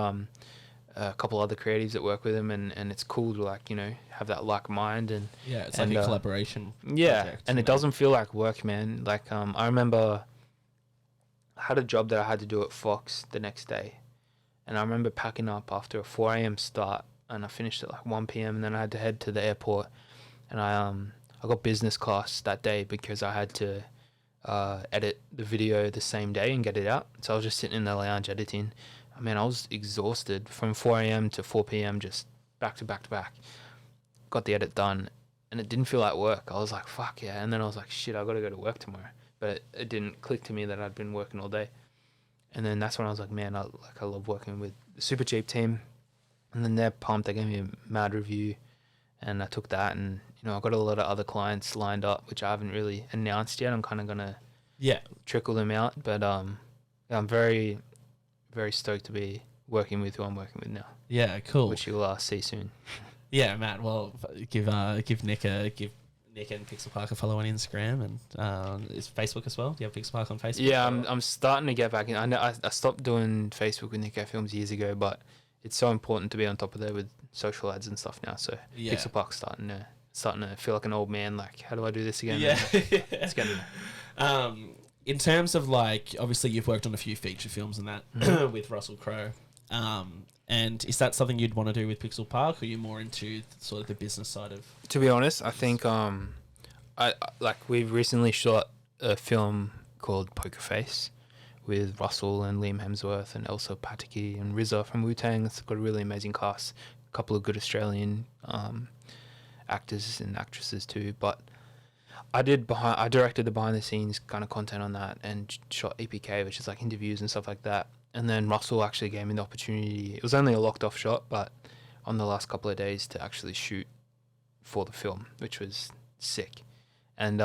a couple other creatives that work with them, and it's cool to have that like mind. And it's like a collaboration project, and it doesn't feel like work, man. Like I remember I had a job that I had to do at Fox the next day, and I remember packing up after a 4 a.m. start, and I finished at like 1 p.m. and then I had to head to the airport, and I got business class that day because I had to edit the video the same day and get it out. So I was just sitting in the lounge editing. I mean, I was exhausted from 4 a.m. to 4 p.m. just back to back to back. Got the edit done, and it didn't feel like work. I was like, fuck yeah. And then I was like, shit, I got to go to work tomorrow. But it didn't click to me that I'd been working all day. And then that's when I was like, man, I love working with the Super Cheap team. And then they're pumped. They gave me a mad review, and I took that. And, I got a lot of other clients lined up, which I haven't really announced yet. I'm kind of going to trickle them out. But I'm very, very stoked to be working with who I'm working with now. Yeah, cool. Which you'll see soon. Yeah, Matt. Well, give Nick and Pixelpark a follow on Instagram, and is Facebook as well. Do you have Pixelpark on Facebook? Yeah, I'm starting to get back in. I know I stopped doing Facebook with Nickehfilms years ago, but it's so important to be on top of there with social ads and stuff now. So Pixelpark's starting to feel like an old man. Like, how do I do this again? Yeah, it's getting. In terms of obviously you've worked on a few feature films and that with Russell Crowe. And is that something you'd want to do with Pixelpark, or are you more into sort of the business side of? To be honest, I think we've recently shot a film called Poker Face with Russell and Liam Hemsworth and Elsa Pataki and RZA from Wu-Tang. It's got a really amazing cast, a couple of good Australian actors and actresses too. But I directed the behind the scenes kind of content on that and shot EPK, which is like interviews and stuff like that. And then Russell actually gave me the opportunity. It was only a locked off shot, but on the last couple of days to actually shoot for the film, which was sick. And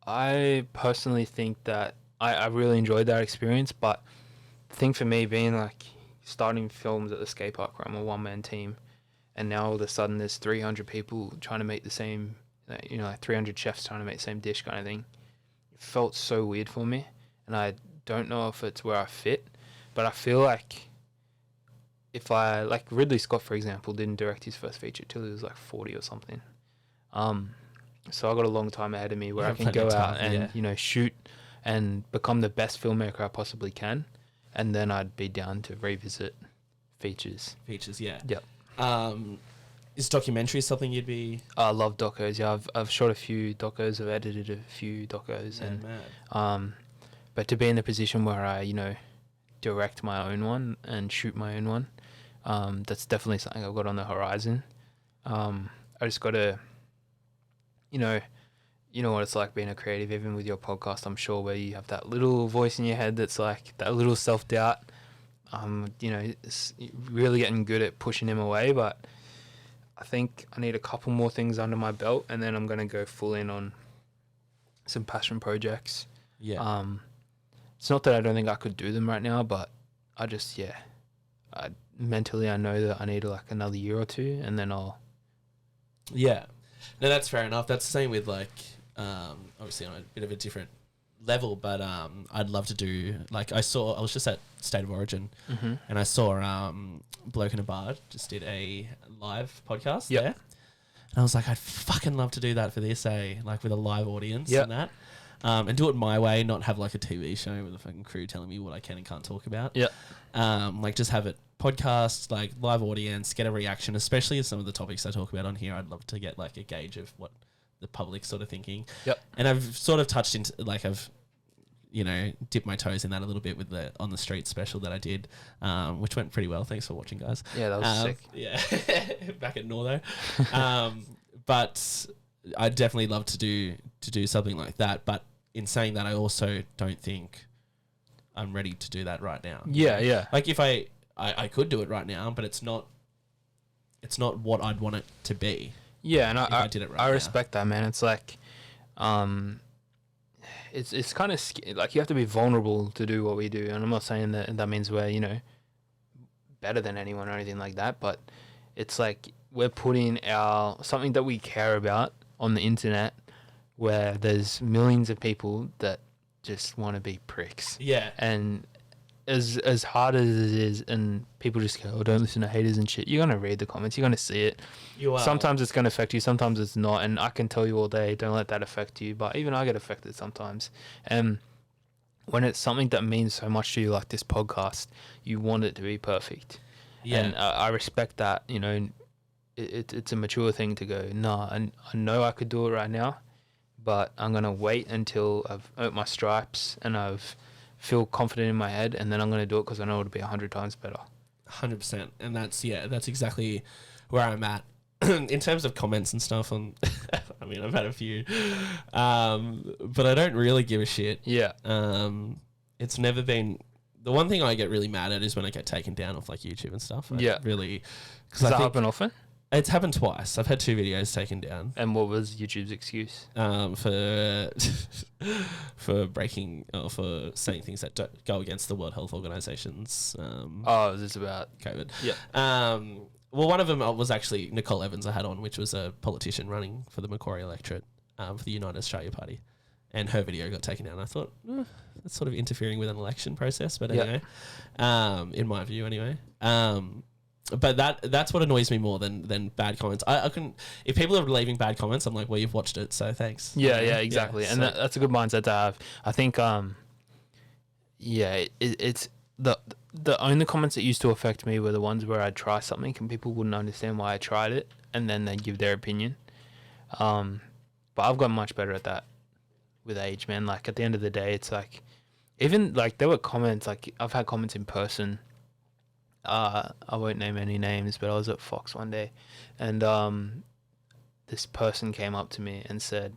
I personally think that I really enjoyed that experience. But the thing for me being starting films at the skate park where I'm a one-man team, and now all of a sudden there's 300 people trying to make the same, 300 chefs trying to make the same dish kind of thing. Felt so weird for me, and I don't know if it's where I fit, but I feel like if I Ridley Scott, for example, didn't direct his first feature till he was 40 or something. So I got a long time ahead of me where I can go out and shoot and become the best filmmaker I possibly can, and then I'd be down to revisit Features. Features, yeah. Yep. Is documentary something you'd be? I love docos. Yeah, I've shot a few docos. I've edited a few docos, but to be in the position where I, direct my own one and shoot my own one, that's definitely something I've got on the horizon. I just got to, you know what it's like being a creative, even with your podcast, I'm sure, where you have that little voice in your head that's like that little self-doubt. It's really getting good at pushing him away, but I think I need a couple more things under my belt, and then I'm going to go full in on some passion projects. Yeah. It's not that I don't think I could do them right now, but mentally I know that I need like another year or two, and then I'll... Yeah. No, that's fair enough. That's the same with like, obviously on a bit of a different level, but I'd love to do, like I was just at State of Origin, and I saw Bloke in a Bar just did a live podcast there, and I was like, I'd fucking love to do that for this, like with a live audience and that, and do it my way, not have like a TV show with a fucking crew telling me what I can and can't talk about. Like just have it podcast, like live audience, get a reaction, especially if some of the topics I talk about on here, I'd love to get like a gauge of what the public's sort of thinking. And I've sort of touched into, like I've, dipped my toes in that a little bit with the On the Street special that I did, which went pretty well. Thanks for watching, guys. Yeah, that was sick. Yeah, back at Northo. But I'd definitely love to do something like that. But in saying that, I also don't think I'm ready to do that right now. Yeah. Like if I could do it right now, but it's not what I'd want it to be. Yeah, and I did it right I now. respect that, man. It's like, it's kind of like you have to be vulnerable to do what we do, and I'm not saying that means we're better than anyone or anything like that, but it's like we're putting something that we care about on the internet, where there's millions of people that just want to be pricks. Yeah, and as hard as it is, and people just go, oh, don't listen to haters and shit, you're going to read the comments, you're going to see it. You are. Sometimes it's going to affect you, sometimes it's not, and I can tell you all day, don't let that affect you, but even I get affected sometimes. And when it's something that means so much to you, like this podcast, you want it to be perfect. Yeah. And I respect that, it's a mature thing to go, nah, I know I could do it right now, but I'm going to wait until I've earned my stripes and I've feel confident in my head, and then I'm going to do it because I know it'll be 100 times better. 100%. And that's exactly where I'm at. In terms of comments and stuff, I've had a few, but I don't really give a shit. Yeah. It's never been... The one thing I get really mad at is when I get taken down off like YouTube and stuff. Really... Does that happen often? It's happened twice. I've had 2 videos taken down. And what was YouTube's excuse? For breaking or for saying things that don't go against the World Health Organization's. Is this about COVID? Yeah. Well, one of them was actually Nicole Evans I had on, which was a politician running for the Macquarie electorate for the United Australia Party, and her video got taken down. I thought that's sort of interfering with an election process, but anyway, in my view, anyway. But that's what annoys me more than bad comments. I can, if people are leaving bad comments, I'm like, well, you've watched it, so thanks. Yeah, exactly. And that's a good mindset to have. I think, it's the only comments that used to affect me were the ones where I'd try something and people wouldn't understand why I tried it, and then they'd give their opinion. But I've gotten much better at that with age, man. Like at the end of the day, it's like, even like there were comments, like I've had comments in person. I won't name any names, but I was at Fox one day, and this person came up to me and said,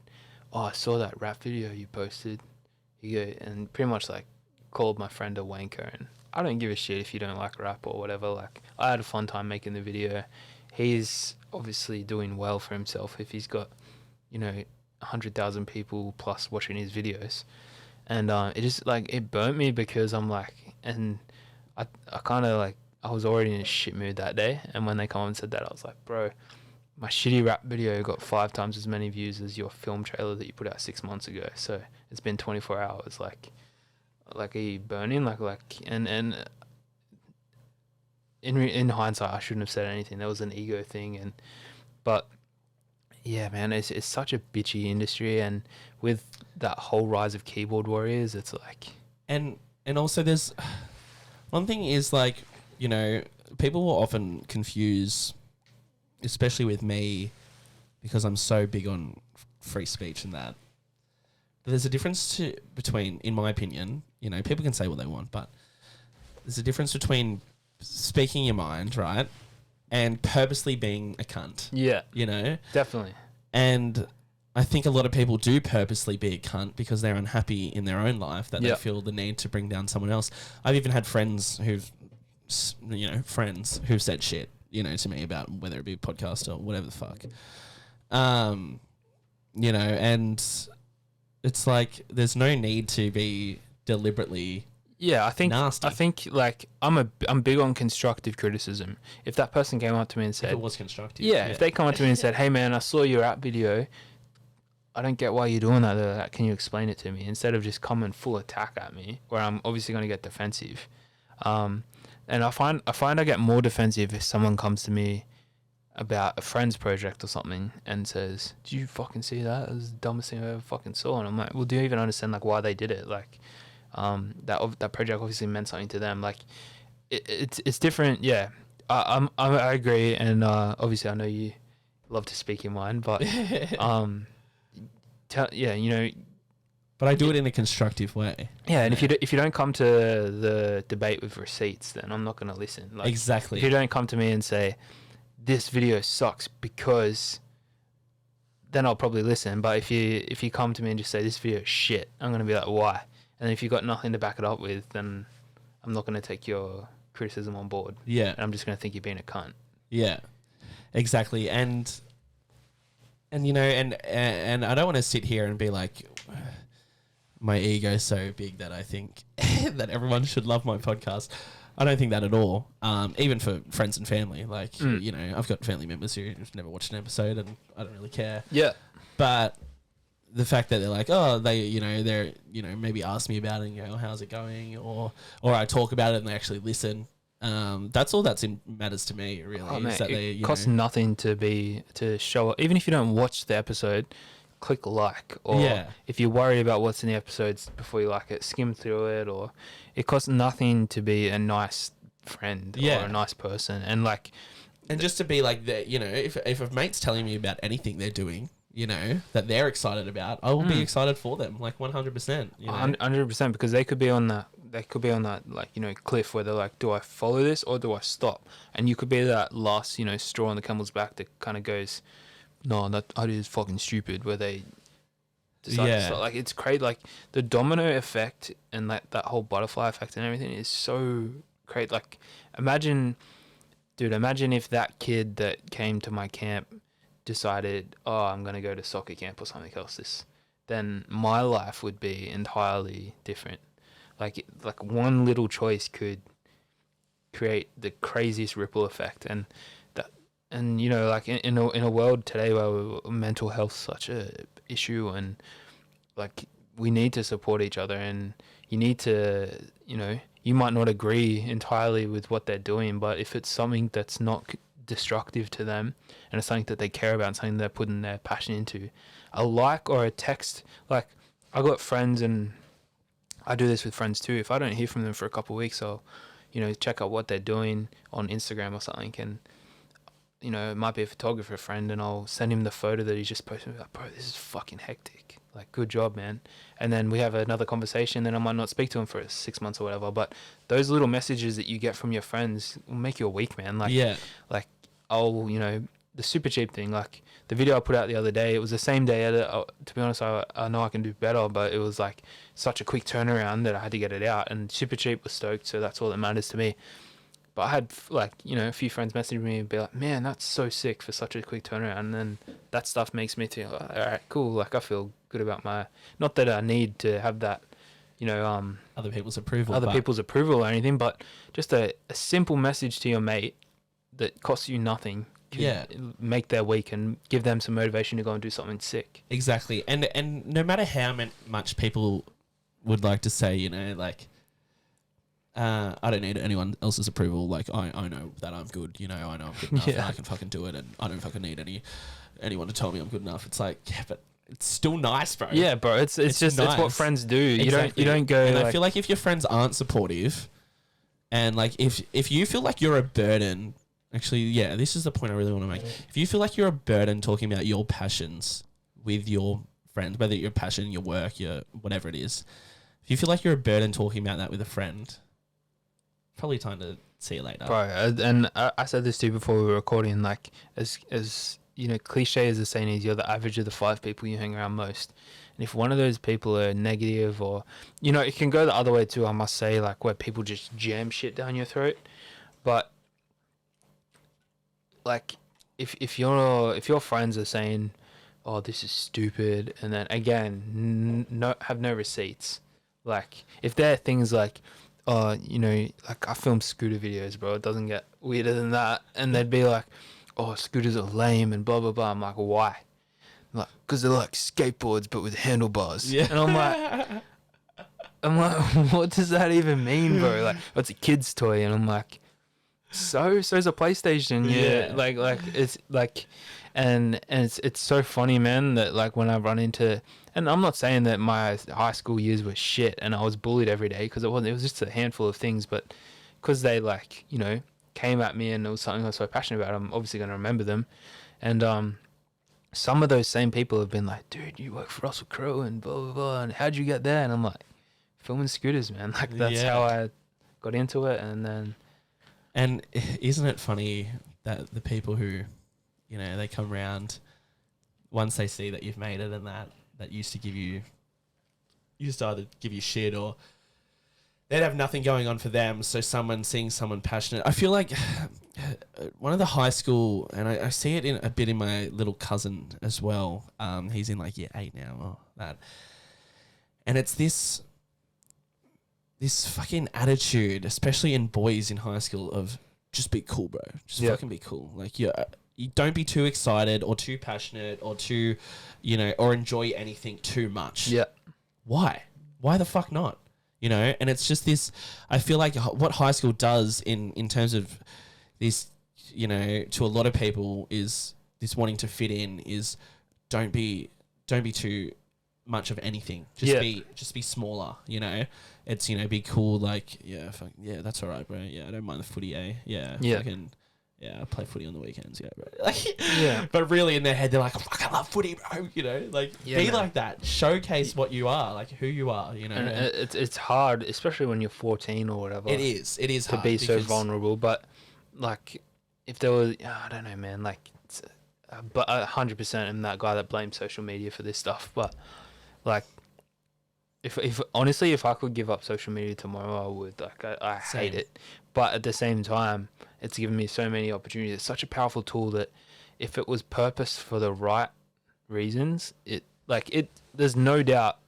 "Oh, I saw that rap video you posted." And pretty much like called my friend a wanker, and I don't give a shit if you don't like rap or whatever. Like, I had a fun time making the video. He's obviously doing well for himself if he's got 100,000 people plus watching his videos, and it just like it burnt me because I'm like, and I kind of like. I was already in a shit mood that day, and when they come and said that, I was like, bro, my shitty rap video got 5 times as many views as your film trailer that you put out 6 months ago. So it's been 24 hours. Like are you burning? And in hindsight, I shouldn't have said anything. That was an ego thing, but yeah, man, it's such a bitchy industry, and with that whole rise of keyboard warriors, it's like, and also there's one thing is like, people will often confuse, especially with me, because I'm so big on free speech and that. But there's a difference between, in my opinion, you know, people can say what they want, but there's a difference between speaking your mind, right, and purposely being a cunt. Yeah. You know? Definitely. And I think a lot of people do purposely be a cunt because they're unhappy in their own life, that they feel the need to bring down someone else. I've even had friends who've said shit, you know, to me about whether it be a podcast or whatever the fuck. You know, and it's like there's no need to be deliberately nasty. I think like I'm big on constructive criticism. If that person came up to me and said, if it was constructive, if they come up to me and said, "Hey man, I saw your app video. I don't get why you're doing that. Can you explain it to me?" Instead of just coming full attack at me, where I'm obviously going to get defensive. And I find I get more defensive if someone comes to me about a friend's project or something and says, "Did you fucking see that? It was the dumbest thing I ever fucking saw." And I'm like, "Well, do you even understand like why they did it? Like, that project obviously meant something to them. Like, it's different." Yeah, I agree, and obviously I know you love to speak your mind, but you know. But I do it in a constructive way. Yeah, and if you don't come to the debate with receipts, then I'm not going to listen. Like, exactly. If you don't come to me and say, "This video sucks because," then I'll probably listen. But if you come to me and just say, "This video is shit," I'm going to be like, "Why?" And if you've got nothing to back it up with, then I'm not going to take your criticism on board. Yeah. And I'm just going to think you're being a cunt. Yeah, exactly. And you know, and I don't want to sit here and be like, my ego is so big that I think that everyone should love my podcast. I don't think that at all. Even for friends and family, like, you know, I've got family members who've never watched an episode and I don't really care. Yeah. But the fact that they're like, oh, they're maybe ask me about it and go, oh, how's it going? Or I talk about it and they actually listen. That's all that's matters to me, really. Oh, man, is that it costs nothing to show up. Even if you don't watch the episode, click like, or if you're worried about what's in the episodes before you like it, skim through it. Or it costs nothing to be a nice friend or a nice person, and like, and just to be like that, you know, if a mate's telling me about anything they're doing, you know, that they're excited about, I will be excited for them, like 100%. 100%, because they could be on that like, you know, cliff where they're like, do I follow this or do I stop? And you could be that last, you know, straw on the camel's back that kind of goes, no, that idea is fucking stupid, where they decide to stop. Like, it's crazy. Like, the domino effect and that whole butterfly effect and everything is so crazy. Like, imagine if that kid that came to my camp decided, oh, I'm going to go to soccer camp or something else, then my life would be entirely different. Like one little choice could create the craziest ripple effect. And you know, like in a world today where mental health is such a issue, and like we need to support each other, and you need to, you know, you might not agree entirely with what they're doing, but if it's something that's not destructive to them and it's something that they care about and something they're putting their passion into, a like or a text. Like, I got friends, and I do this with friends too. If I don't hear from them for a couple of weeks, I'll, you know, check out what they're doing on Instagram or something, and, you know, it might be a photographer friend, and I'll send him the photo that he's just posted. Like, bro, this is fucking hectic. Like, good job, man. And then we have another conversation, then I might not speak to him for 6 months or whatever. But those little messages that you get from your friends will make you a week, man. Like, like, I'll, you know, the super cheap thing, like the video I put out the other day, it was the same day edit. To be honest, I know I can do better, but it was like such a quick turnaround that I had to get it out, and super cheap was stoked. So that's all that matters to me. But I had, like, you know, a few friends message me and be like, man, that's so sick for such a quick turnaround. And then that stuff makes me think, all right, cool. Like, I feel good about not that I need to have that, you know, other people's approval or anything, but just a simple message to your mate that costs you nothing can make their week and give them some motivation to go and do something sick. Exactly. And no matter how much people would like to say, you know, like, I don't need anyone else's approval. Like, I know that I'm good. You know, I know I'm good enough. And I can fucking do it, and I don't fucking need anyone to tell me I'm good enough. It's like, yeah, but it's still nice, bro. Yeah, bro. It's just nice. It's what friends do. Exactly. You don't go. And I feel like if your friends aren't supportive, And like if you feel like you're a burden, actually, yeah, this is the point I really want to make. If you feel like you're a burden talking about your passions with your friends, whether your passion, your work, your whatever it is, if you feel like you're a burden talking about that with a friend, probably time to see you later. Bro, and I said this to you before we were recording, like, as you know, cliche as the saying is, you're the average of the 5 people you hang around most. And if one of those people are negative, or, you know, it can go the other way too, I must say, like, where people just jam shit down your throat. But, like, if your friends are saying, oh, this is stupid, and then, again, have no receipts. Like, if there are things like, you know, like, I film scooter videos, bro, it doesn't get weirder than that. And they'd be like, oh, scooters are lame and blah, blah, blah. I'm like, why? Like, because they're like skateboards but with handlebars. Yeah. And I'm like, what does that even mean, bro? Like, it's a kid's toy. And I'm like, so's a PlayStation. Yeah. Like it's like, and it's so funny, man, that like when I run into, and I'm not saying that my high school years were shit and I was bullied every day, because it was just a handful of things, but because they, like, you know, came at me and it was something I was so passionate about, I'm obviously going to remember them. And some of those same people have been like, dude, you work for Russell Crowe and blah, blah, blah, and how'd you get there? And I'm like, filming scooters, man. Like, that's how I got into it. And then... And isn't it funny that the people who, you know, they come around, once they see that you've made it and that used to either give you shit, or they'd have nothing going on for them. So seeing someone passionate, I feel like one of the high school, and I see it a bit in my little cousin as well. He's in like year 8 now, or that. And it's this fucking attitude, especially in boys in high school, of just be cool, bro. Just fucking be cool. Like, you don't be too excited or too passionate or too, you know, or enjoy anything too much. Yeah. Why? Why the fuck not? You know, and it's just this, I feel like what high school does in terms of this, you know, to a lot of people, is this wanting to fit in, is don't be too much of anything. Just be smaller, you know. It's, you know, be cool, like, that's all right, bro. Yeah, I don't mind the footy, eh? Yeah. Fucking, I play footy on the weekends, yeah, bro. Like, yeah. But really in their head, they're like, fuck, I love footy, bro. You know, like, be like that. Showcase what you are, like who you are, you know. And it's hard, especially when you're 14 or whatever. It is to hard be so vulnerable. But, like, if there was, I don't know, man, like, but 100% am that guy that blames social media for this stuff. But, like, if honestly, if I could give up social media tomorrow, I would. Like, I hate it. But at the same time, it's given me so many opportunities. It's such a powerful tool that if it was purposed for the right reasons, there's no doubt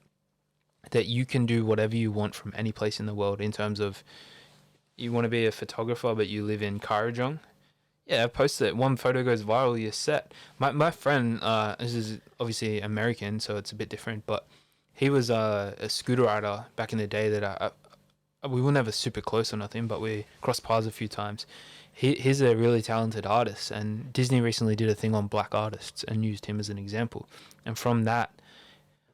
that you can do whatever you want from any place in the world. In terms of, you want to be a photographer but you live in Kurrajong, post it. One photo goes viral, you're set. My friend, this is obviously American, so it's a bit different, but he was a scooter rider back in the day that we were never super close or nothing, but we crossed paths a few times. He's a really talented artist, and Disney recently did a thing on black artists and used him as an example. And from that,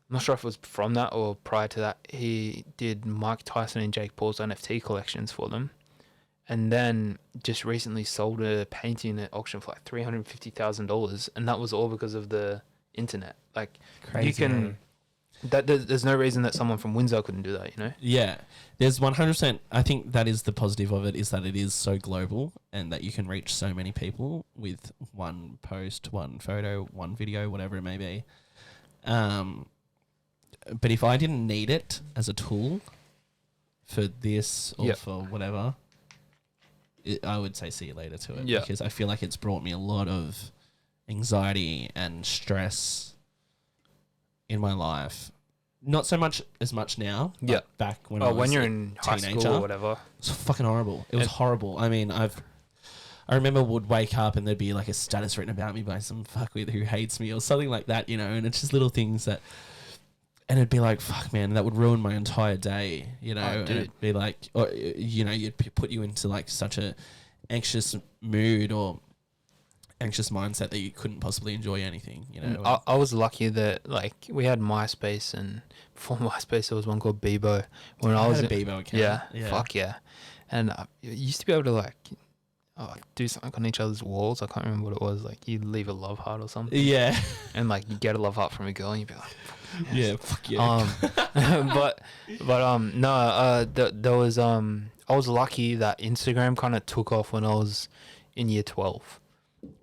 I'm not sure if it was from that or prior to that, he did Mike Tyson and Jake Paul's NFT collections for them. And then just recently sold a painting at auction for like $350,000, and that was all because of the internet. Like, crazy, you can... Man. There's no reason that someone from Windsor couldn't do that, you know? Yeah. There's 100%. I think that is the positive of it, is that it is so global and that you can reach so many people with one post, one photo, one video, whatever it may be. But if I didn't need it as a tool for this or for whatever, I would say see you later to it. Yeah. Because I feel like it's brought me a lot of anxiety and stress in my life. Not so much as much now. Yeah. Back when I was when you're in high school or whatever. It was fucking horrible. It was horrible. I mean, I remember would wake up and there'd be like a status written about me by some fuckwit who hates me or something like that, you know, and it's just little things that, and it'd be like, fuck, man, that would ruin my entire day, you know, and it'd be like, or, you know, you'd put you into like such a anxious mood or anxious mindset that you couldn't possibly enjoy anything, you know. I was lucky that, like, we had MySpace, and before MySpace there was one called Bebo. When I was a Bebo account. Yeah, fuck yeah. And you used to be able to like do something on each other's walls. I can't remember what it was. Like you leave a love heart or something. Yeah. And like you get a love heart from a girl and you'd be like, Yeah, fuck yeah. There was I was lucky that Instagram kind of took off when I was in year 12.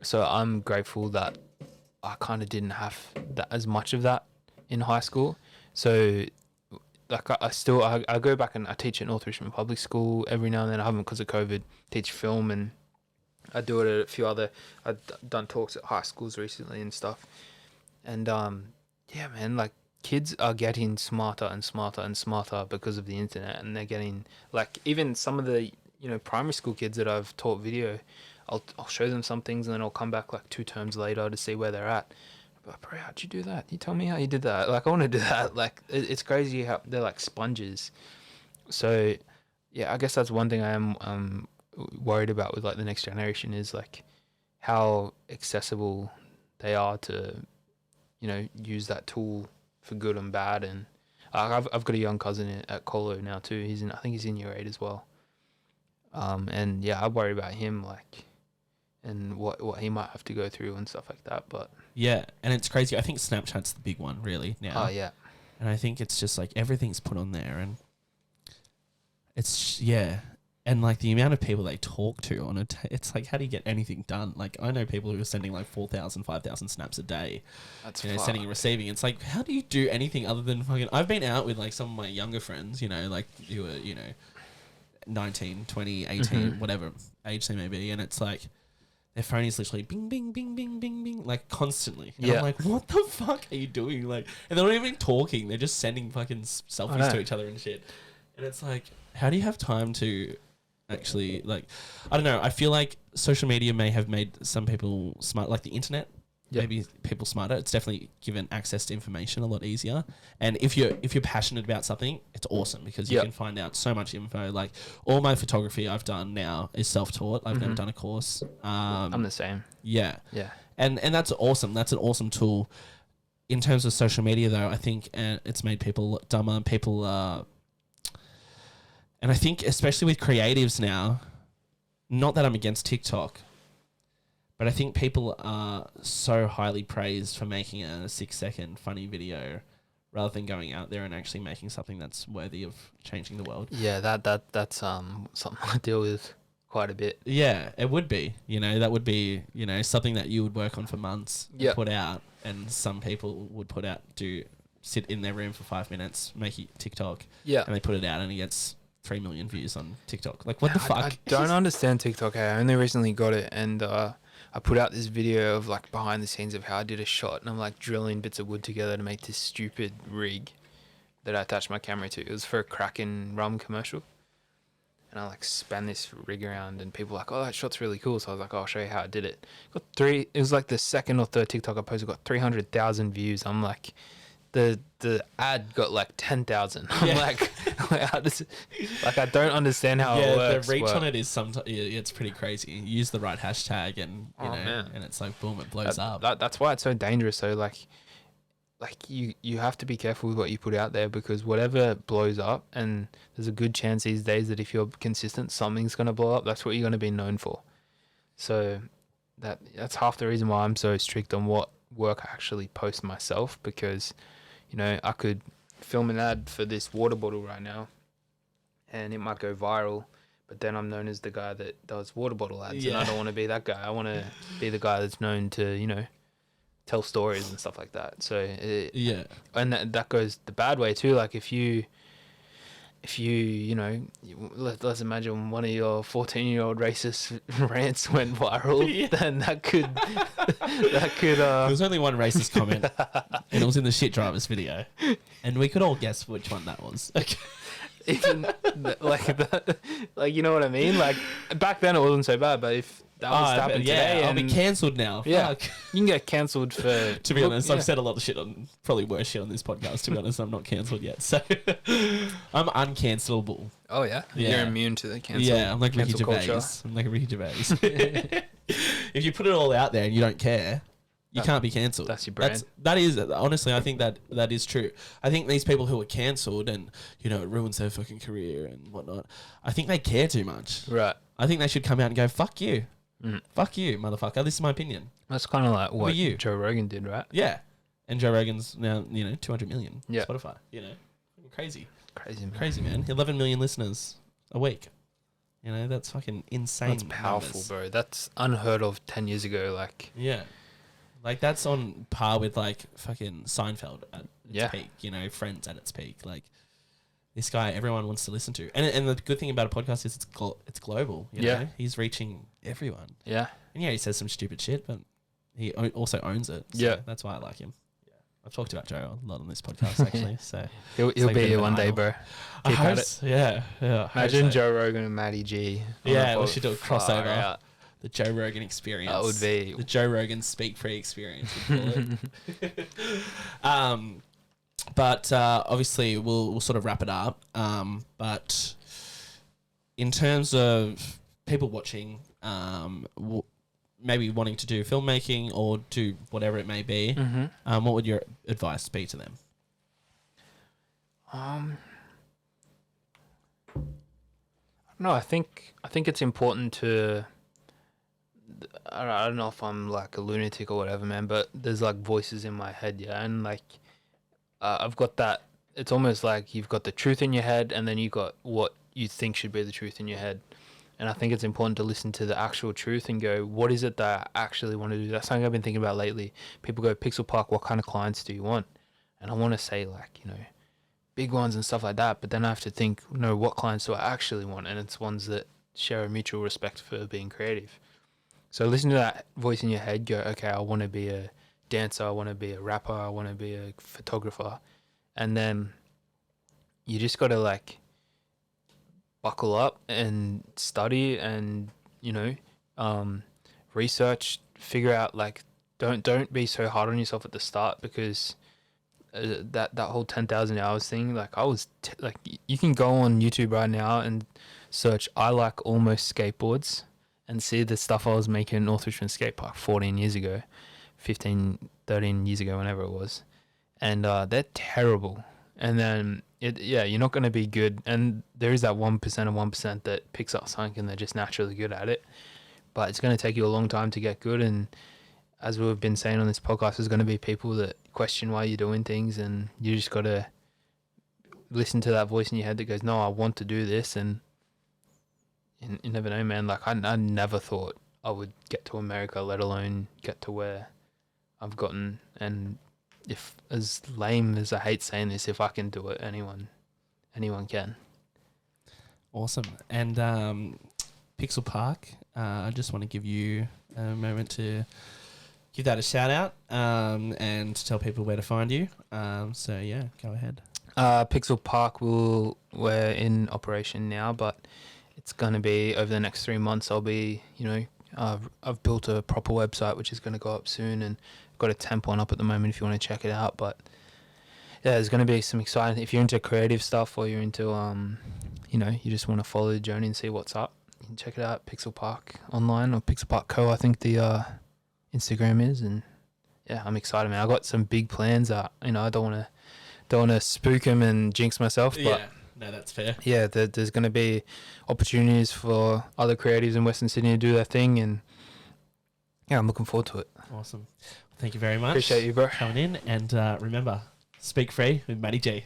So I'm grateful that I kind of didn't have that as much of that in high school. So like I go back and I teach at North Richmond Public School every now and then. I haven't because of COVID. Teach film, and I do it at a few other. I've done talks at high schools recently and stuff. And yeah, man, like kids are getting smarter and smarter and smarter because of the internet, and they're getting like even some of the primary school kids that I've taught video. I'll show them some things and then I'll come back like 2 terms later to see where they're at. But bro, how'd you do that? You tell me how you did that. Like I want to do that. Like it's crazy how they're like sponges. So yeah, I guess that's one thing I am worried about with like the next generation is like how accessible they are to use that tool for good and bad. And I've got a young cousin at Colo now too. I think he's in year 8 as well. And yeah, I worry about him like and what he might have to go through and stuff like that. But yeah, and it's crazy. I think Snapchat's the big one really now. Oh yeah. And I think it's just like everything's put on there, and it's and like the amount of people they talk to on it, it's like, how do you get anything done? Like I know people who are sending like 4,000, 5,000 snaps a day. That's sending and receiving. It's like, how do you do anything other than fucking? I've been out with like some of my younger friends, like who are 19, 20, 18, whatever age they may be, and it's like their phone is literally bing, bing, bing, bing, bing, bing, like constantly. And I'm like, what the fuck are you doing? Like, and they're not even talking. They're just sending fucking selfies to each other and shit. And it's like, how do you have time to actually, like, I don't know. I feel like social media may have made some people smart, like the internet. Maybe people smarter. It's definitely given access to information a lot easier. And if you're passionate about something, it's awesome because you can find out so much info. Like all my photography I've done now is self-taught. I've never done a course. I'm the same. Yeah. And that's awesome. That's an awesome tool. In terms of social media, though, I think it's made people dumber. People, and I think especially with creatives now. Not that I'm against TikTok. But I think people are so highly praised for making a 6-second funny video rather than going out there and actually making something that's worthy of changing the world. Yeah, that's something I deal with quite a bit. Yeah, it would be. That would be, something that you would work on for months, put out, and some people would sit in their room for 5 minutes, make it TikTok, and they put it out and it gets 3 million views on TikTok. Like, what the fuck? I don't understand TikTok. I only recently got it, and I put out this video of like behind the scenes of how I did a shot, and I'm like drilling bits of wood together to make this stupid rig that I attached my camera to. It was for a Kraken rum commercial, and I like span this rig around, and people were like, "Oh, that shot's really cool." So I was like, "Oh, I'll show you how I did it." It was like the second or third TikTok I posted got 300,000 views. I'm like, the ad got like 10,000. I'm like, I don't understand how it works. The reach on it is sometimes it's pretty crazy. You use the right hashtag and and it's like boom, it blows up. That's why it's so dangerous. So like you have to be careful with what you put out there, because whatever blows up, and there's a good chance these days that if you're consistent, something's gonna blow up. That's what you're gonna be known for. So that's half the reason why I'm so strict on what work I actually post myself, because I could film an ad for this water bottle right now and it might go viral, but then I'm known as the guy that does water bottle ads, and I don't want to be that guy. I want to be the guy that's known to tell stories and stuff like that. So and that goes the bad way too. Like if you let's imagine one of your 14-year-old racist rants went viral, then that could there was only one racist comment and it was in the shit drivers video, and we could all guess which one that was. Even like that, like, you know what I mean? Like back then it wasn't so bad, but if that was to happen today, I'll be cancelled now. Yeah, fuck. You can get cancelled for. To be honest, I've said a lot of shit on, probably worse shit on this podcast. To be honest, I'm not cancelled yet, so I'm uncancelable. Oh yeah, you're immune to the cancel. Yeah, I'm like Ricky Gervais. I'm like Ricky Gervais. If you put it all out there and you don't care, You can't be cancelled. That's your brand. That is honestly, I think that is true. I think these people who are cancelled and it ruins their fucking career and whatnot. I think they care too much. Right. I think they should come out and go, "Fuck you, fuck you, motherfucker." This is my opinion. That's kind of like what you? Joe Rogan did, right? Yeah, and Joe Rogan's now 200 million. Yeah. Spotify. Crazy, man. 11 million listeners a week. That's fucking insane. That's powerful, numbers. bro. That's unheard of 10 years ago. Like, yeah. Like, that's on par with, like, fucking Seinfeld at its peak, Friends at its peak. Like, this guy, everyone wants to listen to. And the good thing about a podcast is it's global, you know? He's reaching everyone. Yeah. And, he says some stupid shit, but he also owns it. So that's why I like him. Yeah. I've talked about Joe a lot on this podcast, actually, so... He'll be here one day, bro. I hope so. Yeah. Imagine Joe Rogan and Matty G. Yeah, we should do a crossover. The Joe Rogan experience. That would be the Joe Rogan speak free experience. We'd call it. But obviously we'll sort of wrap it up. But in terms of people watching, maybe wanting to do filmmaking or do whatever it may be, what would your advice be to them? No, I think it's important to. I don't know if I'm like a lunatic or whatever, man, but there's like voices in my head, and like I've got that. It's almost like you've got the truth in your head, and then you got what you think should be the truth in your head. And I think it's important to listen to the actual truth and go, what is it that I actually want to do? That's something I've been thinking about lately. People go, Pixelpark, what kind of clients do you want? And I want to say like, big ones and stuff like that. But then I have to think, no, what clients do I actually want? And it's ones that share a mutual respect for being creative. So listen to that voice in your head, go, okay, I want to be a dancer, I want to be a rapper, I want to be a photographer. And then you just got to like buckle up and study and, research, figure out like, don't be so hard on yourself at the start, because that whole 10,000 hours thing, like I was you can go on YouTube right now and search I like almost skateboards and see the stuff I was making in North Richmond Skate Park 14 years ago, 15, 13 years ago, whenever it was. And they're terrible. And then, you're not going to be good. And there is that 1% of 1% that picks up something and they're just naturally good at it. But it's going to take you a long time to get good. And as we've been saying on this podcast, there's going to be people that question why you're doing things. And you just got to listen to that voice in your head that goes, no, I want to do this. And you never know, man. Like, I never thought I would get to America, let alone get to where I've gotten. And if, as lame as I hate saying this, if I can do it, anyone can. Awesome. And Pixelpark, I just want to give you a moment to give that a shout out and tell people where to find you. So, yeah, go ahead. Pixelpark, we're in operation now, but it's going to be over the next 3 months. I'll be, I've built a proper website which is going to go up soon, and I've got a temp one up at the moment if you want to check it out. But yeah, there's going to be some exciting. If you're into creative stuff or you're into, you just want to follow the journey and see what's up, you can check it out. Pixelpark online or Pixelpark Co. I think the Instagram is, and yeah, I'm excited, man. I got some big plans. I don't want to spook them and jinx myself, but. Yeah. No, that's fair. Yeah, there's going to be opportunities for other creatives in Western Sydney to do their thing, and yeah, I'm looking forward to it. Awesome. Thank you very much. Appreciate you, bro. Coming in, and remember, speak free with Matty G.